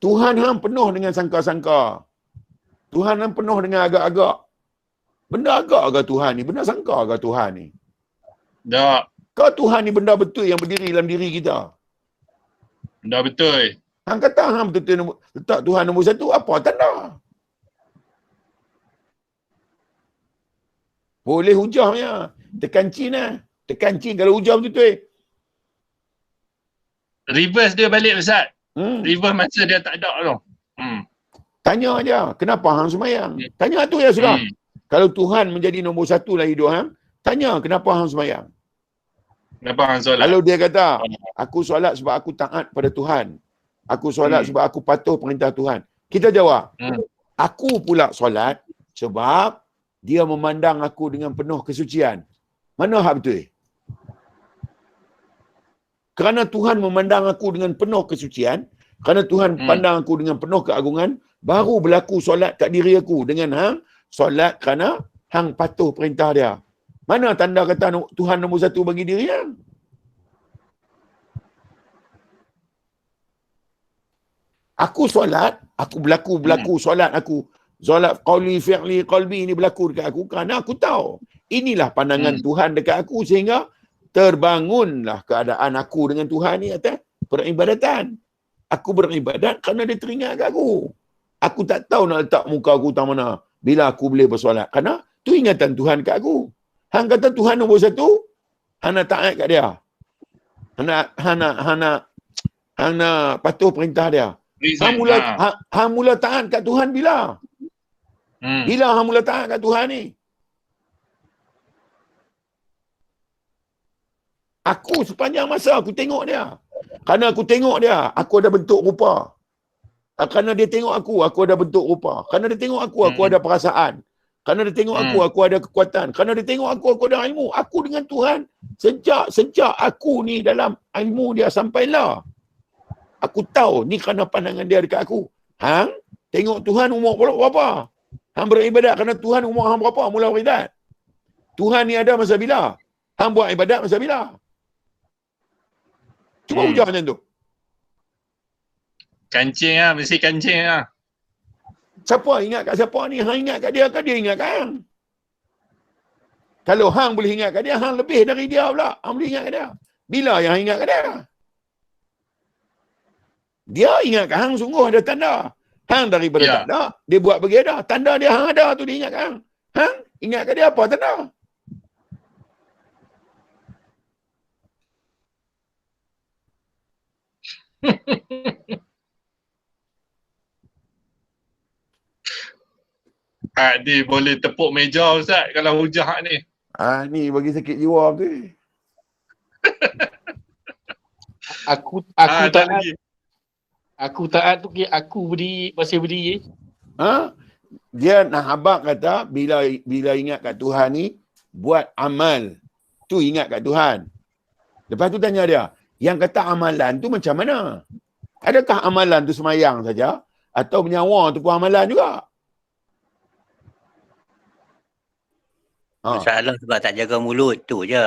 [SPEAKER 12] Tuhan hang penuh dengan sangka-sangka. Tuhan hang penuh dengan agak-agak. Benda agak ke Tuhan ni? Benda sangka ke Tuhan ni?
[SPEAKER 2] Tak.
[SPEAKER 12] Kau Tuhan ni benda betul yang berdiri dalam diri kita.
[SPEAKER 2] Benda betul.
[SPEAKER 12] Hang kata hang betul-betul letak Tuhan nombor satu. Apa tanda? Boleh hujahnya. Tekan cin lah. Tekan cin kalau hujah betul-betul.
[SPEAKER 2] Reverse dia balik Ustaz. Reverse masa dia tak ada tu.
[SPEAKER 12] Tanya aja, kenapa hang semayang? Tanya tu ya sudah. Kalau Tuhan menjadi nombor satu dalam hidup hang, tanya kenapa hang semayang?
[SPEAKER 2] Kenapa hang solat?
[SPEAKER 12] Kalau dia kata, aku solat sebab aku taat pada Tuhan. Aku solat sebab aku patuh perintah Tuhan. Kita jawab, aku pula solat sebab dia memandang aku dengan penuh kesucian. Mana hak betul? Kerana Tuhan memandang aku dengan penuh kesucian, kerana Tuhan pandang aku dengan penuh keagungan, baru berlaku solat kat diri aku dengan hang solat kerana hang patuh perintah dia. Mana tanda kata Tuhan nombor satu bagi diri hang? Aku solat, aku berlaku solat aku. Solat qauli fi'li qalbi ni berlaku dekat aku kerana aku tahu inilah pandangan Tuhan dekat aku sehingga terbangunlah keadaan aku dengan Tuhan ni atas peribadatan. Aku beribadat kerana dia teringat kat aku. Aku tak tahu nak letak muka aku tak mana bila aku boleh bersolat. Kerana tu ingatan Tuhan kat aku. Hang kata Tuhan nombor satu, hang nak taat kat dia. Hang nak patuh perintah dia. Hang mula taat kat Tuhan bila? Bila hang mula taat kat Tuhan ni? Aku sepanjang masa aku tengok dia. Kerana aku tengok dia, aku ada bentuk rupa. Kerana dia tengok aku ada bentuk rupa. Kerana dia tengok aku ada perasaan. Kerana dia tengok aku ada kekuatan. Kerana dia tengok aku ada ilmu. Aku dengan Tuhan, sejak aku ni dalam ilmu dia sampailah. Aku tahu ni kerana pandangan dia dekat aku. Hang tengok Tuhan umur berapa? Hang beribadat kerana Tuhan umur hang berapa mula beribadat? Tuhan ni ada masa bila? Hang buat ibadat masa bila? Cuba ujar macam tu.
[SPEAKER 2] Kancing lah, mesti kancing lah.
[SPEAKER 12] Siapa ingat kat siapa ni? Hang ingat kat dia ke dia ingat kat hang? Kalau hang boleh ingat kat dia, hang lebih dari dia pula. Hang boleh ingat kat dia. Bila yang hang ingat kat dia? Dia ingat kat hang sungguh ada tanda. Hang daripada tak ada, dia buat bagi ada. Tanda dia hang ada tu dia ingat kat hang. Hang ingat kat dia apa tanda?
[SPEAKER 2] Dia boleh tepuk meja Ustaz kalau hujah ni.
[SPEAKER 12] Ni bagi sakit jiwa tu.
[SPEAKER 4] Aku taat. Aku taat tu aku masih berdiri.
[SPEAKER 12] Dia nak habaq kata bila ingat kat Tuhan ni buat amal. Tu ingat kat Tuhan. Lepas tu tanya dia, yang kata amalan tu macam mana? Adakah amalan tu semayang saja atau menyawa tu pun amalan juga?
[SPEAKER 5] Masalah sebab tak jaga mulut tu je.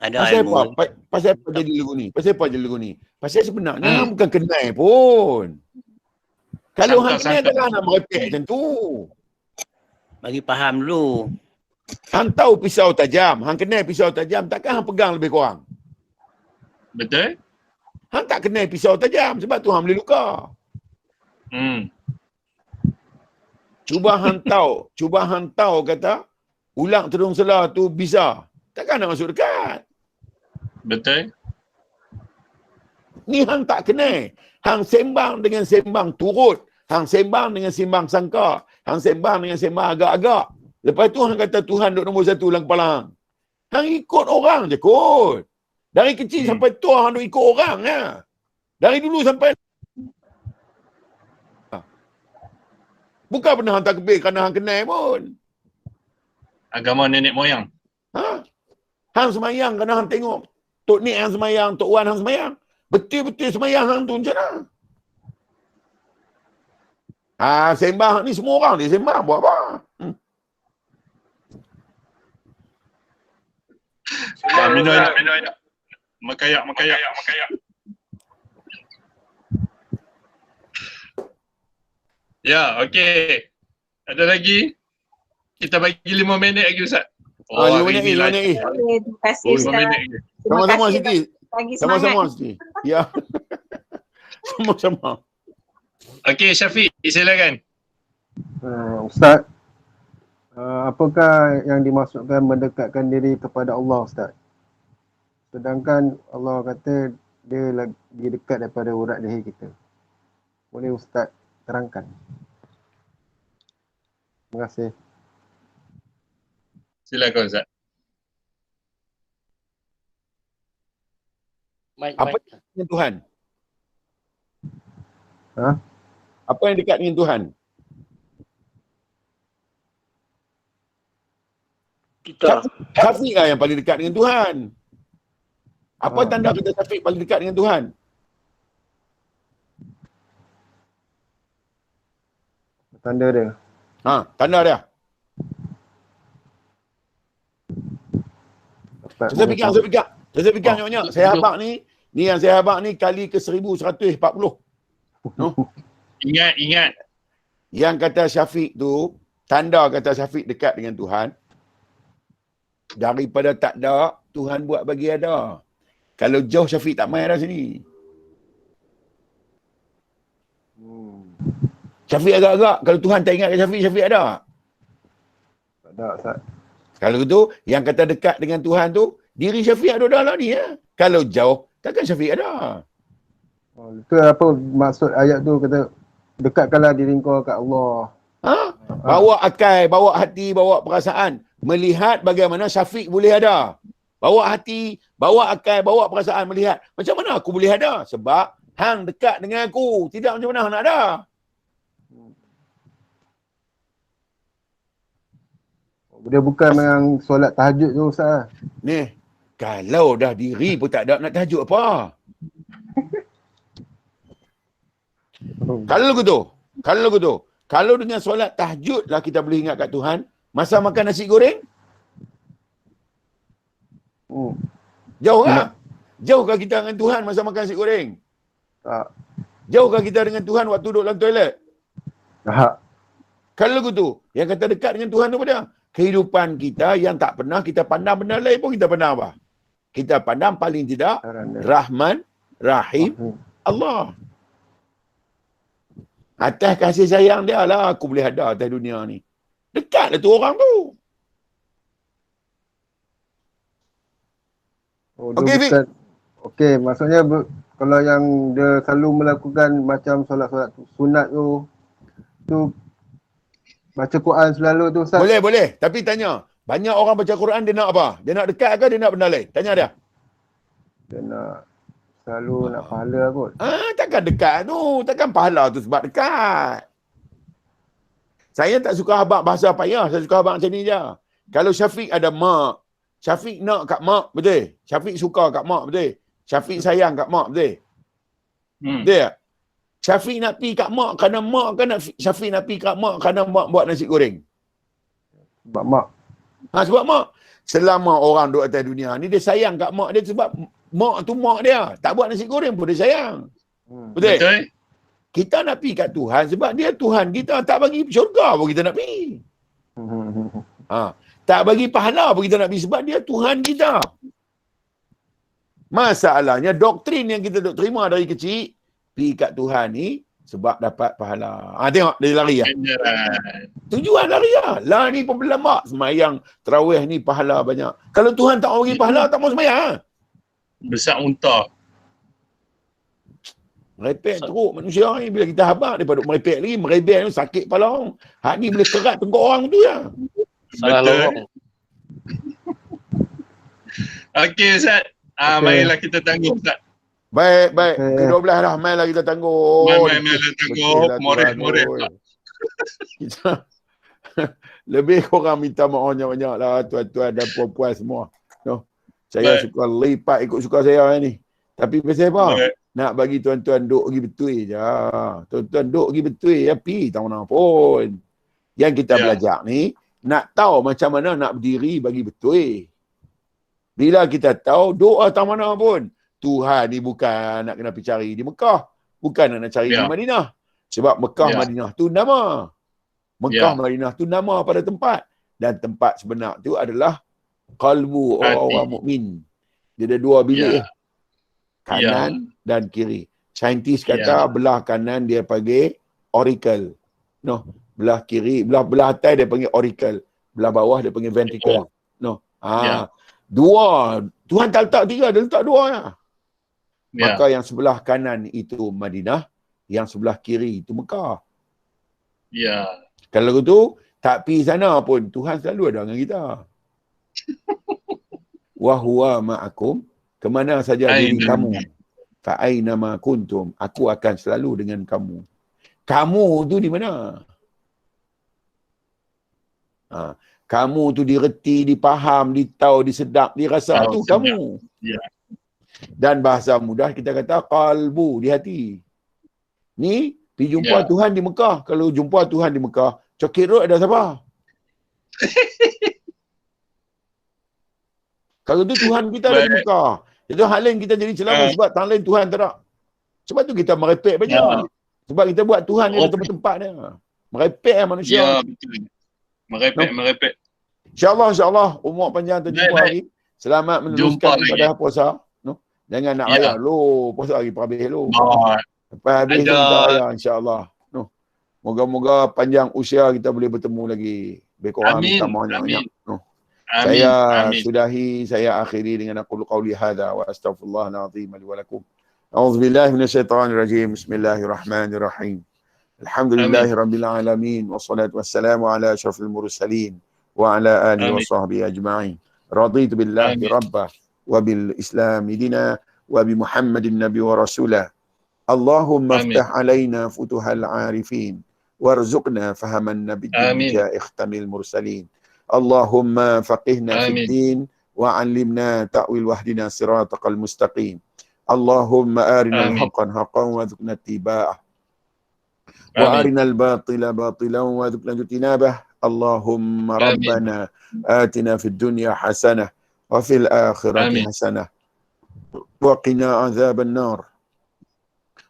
[SPEAKER 5] Ada
[SPEAKER 12] pasal
[SPEAKER 5] ilmu.
[SPEAKER 12] apa? Pasal apa jadi lagu ni? Pasal apa jadi lagu ni? Pasal sebenarnya hang bukan kenal pun. Kalau hang kenal takkan nak merepek macam tu.
[SPEAKER 5] Bagi faham dulu.
[SPEAKER 12] Hang tahu pisau tajam, hang kenal pisau tajam, takkan hang pegang lebih kurang?
[SPEAKER 2] Betul?
[SPEAKER 12] Hang tak kenal pisau tajam sebab tu hang boleh luka. Cuba hang tahu kata ulang tudung selah tu bisa. Takkan nak masuk dekat.
[SPEAKER 2] Betul.
[SPEAKER 12] Ni hang tak kenal. Hang sembang dengan sembang turut. Hang sembang dengan sembang sangka. Hang sembang dengan sembang agak-agak. Lepas tu hang kata Tuhan duduk nombor satu dalam kepala hang. Hang ikut orang je kot. Dari kecil sampai tua hang duk ikut orang ya. Dari dulu sampai bukan pernah hang tak kebir kerana hang kenal pun.
[SPEAKER 2] Agama nenek moyang.
[SPEAKER 12] Hang semayang kerana hang tengok Tok Nik hang semayang, Tok Wan hang semayang. Betul-betul semayang hang tu macam mana? Sembang ni semua orang dia sembang buat apa?
[SPEAKER 2] Minum. Makayak. Ya, okey. Ada lagi? Kita bagi 5 minit lagi Ustaz.
[SPEAKER 12] 5 minit lagi.
[SPEAKER 15] Terima kasih Ustaz.
[SPEAKER 12] Sama-sama Siti.
[SPEAKER 15] Bagi
[SPEAKER 12] Sama-sama
[SPEAKER 15] semangat.
[SPEAKER 12] Siti. Ya. Sama-sama.
[SPEAKER 2] Okey, Syafiq, silakan.
[SPEAKER 3] Ustaz, apakah yang dimaksudkan mendekatkan diri kepada Allah, Ustaz? Sedangkan Allah kata dia lagi dekat daripada urat leher kita. Boleh Ustaz terangkan? Terima kasih.
[SPEAKER 2] Silakan Ustaz.
[SPEAKER 12] Apa yang dengan Tuhan? Apa yang dekat dengan Tuhan?
[SPEAKER 4] Kita.
[SPEAKER 12] Syafiq lah yang paling dekat dengan Tuhan. Apa tanda kita Syafiq paling dekat dengan Tuhan?
[SPEAKER 3] Tanda dia.
[SPEAKER 12] Tanda dia. Saya fikir nyonya. Saya habaq ni yang saya habaq ni kali ke 1140. No?
[SPEAKER 2] Ingat.
[SPEAKER 12] Yang kata Syafiq tu, tanda kata Syafiq dekat dengan Tuhan, daripada tak ada, Tuhan buat bagi ada. Kalau jauh Syafiq tak main dah sini. Syafiq agak-agak, kalau Tuhan tak ingat Syafiq ada?
[SPEAKER 3] Tak ada, Ustaz.
[SPEAKER 12] Kalau tu, yang kata dekat dengan Tuhan tu, diri Syafiq ada dalam ni ya. Kalau jauh, takkan Syafiq ada.
[SPEAKER 3] Itu apa maksud ayat tu, kata dekatkanlah diri kau kat Allah.
[SPEAKER 12] Bawa akal, bawa hati, bawa perasaan. Melihat bagaimana Syafiq boleh ada. Bawa hati, bawa akal, bawa perasaan, melihat. Macam mana aku boleh ada? Sebab hang dekat dengan aku. Tidak macam mana hang nak ada.
[SPEAKER 3] Dia bukan memang solat tahajud tu Ustaz.
[SPEAKER 12] Ni, kalau dah diri pun tak ada, nak tahajud apa? Kalau gitu. Kalau dengan solat tahajud lah kita boleh ingat kat Tuhan, masa makan nasi goreng? Jauh tak? Jauhkah kita dengan Tuhan masa makan nasi goreng?
[SPEAKER 3] Tak.
[SPEAKER 12] Jauhkah kita dengan Tuhan waktu duduk dalam toilet?
[SPEAKER 3] Tak.
[SPEAKER 12] Kalau gitu, yang kata dekat dengan Tuhan tu apa dia? Kehidupan kita yang tak pernah kita pandang benda lain pun kita pandang apa? Kita pandang paling tidak Rahman, Rahim, Allah. Atas kasih sayang dia lah aku boleh ada atas dunia ni. Dekatlah tu orang tu.
[SPEAKER 3] Okey, Fik. Okey, maksudnya kalau yang dia selalu melakukan macam solat-solat sunat tu baca Quran selalu tu Ustaz.
[SPEAKER 12] Boleh. Tapi tanya, banyak orang baca Quran dia nak apa? Dia nak dekat ke dia nak benda lain? Tanya dia.
[SPEAKER 3] Dia nak selalu nak pahala kot.
[SPEAKER 12] Takkan dekat tu. Takkan pahala tu sebab dekat. Saya tak suka habaq bahasa payah. Saya suka habaq macam ni je. Kalau Syafiq ada mak, Syafiq nak kat mak, betul? Syafiq suka kat mak, betul? Syafiq sayang kat mak, betul? Betul tak? Syafiq nak pergi kat mak kerana mak kan Syafiq nak pergi kat mak kerana mak buat nasi goreng?
[SPEAKER 3] Sebab mak.
[SPEAKER 12] Sebab mak. Selama orang duduk atas dunia ni dia sayang kat mak dia sebab mak tu mak dia. Tak buat nasi goreng pun dia sayang. Betul? Kita nak pergi kat Tuhan sebab dia Tuhan kita. Tak bagi syurga pun kita nak pergi. Tak bagi pahala pun kita nak pergi sebab dia Tuhan kita. Masalahnya doktrin yang kita duk terima dari kecil, pergi kat Tuhan ni sebab dapat pahala. Tengok dia lari lah. Tujuan lari lah. Lah ni pun berlambak. Semayang tarawih ni pahala banyak. Kalau Tuhan tak bagi pahala, tak mau semayang.
[SPEAKER 2] Besar unta.
[SPEAKER 12] Merepek teruk manusia ni. Bila kita habaq, daripada merepek lagi, merebek ni sakit kepala orang. Hak ni boleh kerat tengkok orang tu ya.
[SPEAKER 4] Salah lorong.
[SPEAKER 2] Okey Ustaz. Marilah kita tangguh Ustaz.
[SPEAKER 12] Baik. Ke-12 dah. Mainlah kita tangguh.
[SPEAKER 2] Main-main tangguh. Moreh.
[SPEAKER 12] Kita lebih korang minta maaf banyak-banyak lah tuan-tuan dan puan-puan semua. No. Saya suka lipat ikut suka saya ni. Tapi pasal apa? Nak bagi tuan-tuan duk pergi betul je. Tuan-tuan duk pergi betul ya, pi tak mana pun. Yang kita belajar ni, nak tahu macam mana nak berdiri bagi betul. Bila kita tahu doa tak mana pun, Tuhan ni bukan nak kena pergi cari di Mekah. Bukan nak cari di Madinah. Sebab Mekah, Madinah tu nama. Mekah, Madinah tu nama pada tempat. Dan tempat sebenar tu adalah qalbu orang mukmin. Dia ada dua bilik. Kanan dan kiri. Saintis kata belah kanan dia panggil auricle. No, belah kiri, belah atas dia panggil auricle. Belah bawah dia panggil ventricle. No. Dua. Tuhan tak letak tiga, dia letak dua ya. Maka yang sebelah kanan itu Madinah, yang sebelah kiri itu Mekah. Kalau gitu tak pergi sana pun Tuhan selalu ada dengan kita. Wa huwa ma'akum, kemana saja diri kamu. Fa'aina ma kuntum, aku akan selalu dengan kamu. Kamu tu di mana? Kamu tu direti, dipaham, ditahu, disedap, dirasa tu kamu. Dan bahasa mudah kita kata qalbu, di hati. Ni pergi jumpa Tuhan di Mekah. Kalau jumpa Tuhan di Mekah, Cokit Road ada siapa? Kalau tu Tuhan kita ada di Mekah. Itu hal lain kita jadi celaka sebab tak lain Tuhan tak ada. Sebab tu kita merepek banyak. Sebab kita buat Tuhan ni ada tempat-tempat dia. Merepek manusia.
[SPEAKER 2] Ya, betul. Merepek.
[SPEAKER 12] InsyaAllah umur panjang terjumpa lagi. Selamat meneruskan ibadah puasa. No? Jangan nak raya. Puasa lagi habis lo. Lepas habis kita raya insyaAllah. No? Moga-moga panjang usia kita boleh bertemu lagi. Lebih kurang kita banyak-banyak. No? Saya sudahi, saya akhiri dengan aqulu qawli hadha wa astaghfirullahal azim li wa lakum. A'udzubillahi minasyaitonir rajim. Bismillahirrahmanirrahim. Alhamdulillahi rabbil alamin wassalatu wassalamu ala asyrafil mursalin wa ala alihi wa sahbihi ajma'in. Raditu billahi rabba wa bil islami dina wa bi Muhammadin nabi wa rasulah. Allahumma iftah alaina futuhal arifin warzuqna fahaman nabiyyin ikhtamil mursalin. Allahumma faqihna fid din wa 'allimna ta'wil wahdina siratal mustaqim. Allahumma arina al-haqqan haqqan wa dhukna ittiba'ah wa arina al-batila batilan wa dhukna ijtinabah. Allahumma rabbana atina fid dunya hasanah wa fil akhirati hasanah wa qina adzaban nar.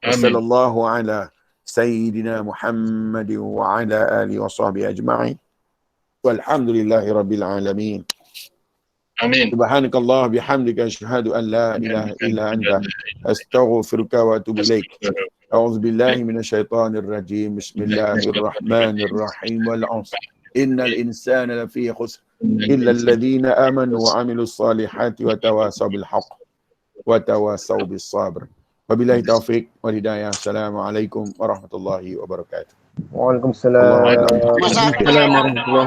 [SPEAKER 12] Wa sallallahu ala sayyidina Muhammadin wa ala alihi wa sahbihi ajma'in. Walhamdulillahi rabbil alamin.
[SPEAKER 2] Amin.
[SPEAKER 12] Subhanakallah bihamdika asyhadu an la ilaha illa anta astaghfiruka wa atubu ilaik. A'udzu billahi minasyaitonir rajim. Bismillahirrahmanirrahim. Wal 'asr. Innal insana lafi khusr illa alladhina amanu wa 'amilus salihati wa tawasaw bil haqq wa tawasaw bis sabr. Wabillahi taufiq wal hidayah. Assalamualaikum warahmatullahi wabarakatuh.
[SPEAKER 3] Waalaikumsalam.
[SPEAKER 12] Assalamualaikum.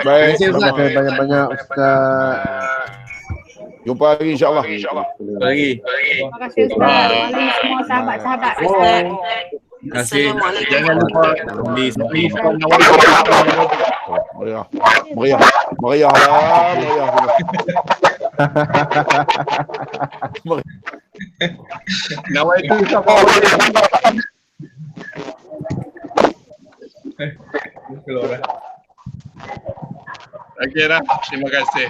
[SPEAKER 12] Baik. Banyak-banyak Ustaz. Jumpa lagi insyaAllah.
[SPEAKER 13] Lagi.
[SPEAKER 8] Terima kasih Ustaz. Wali semua sahabat-sahabat.
[SPEAKER 13] Terima kasih. Jangan lupa di subscribe.
[SPEAKER 12] Meriah.
[SPEAKER 2] Nawai itu siapa? Okey dah. Terima kasih.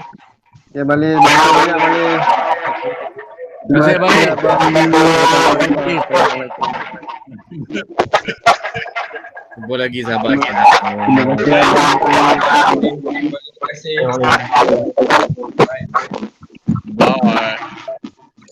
[SPEAKER 3] Ya balik banyak balik.
[SPEAKER 13] Terima kasih balik. Jumpa lagi sahabat.
[SPEAKER 9] Terima kasih.
[SPEAKER 2] Bye.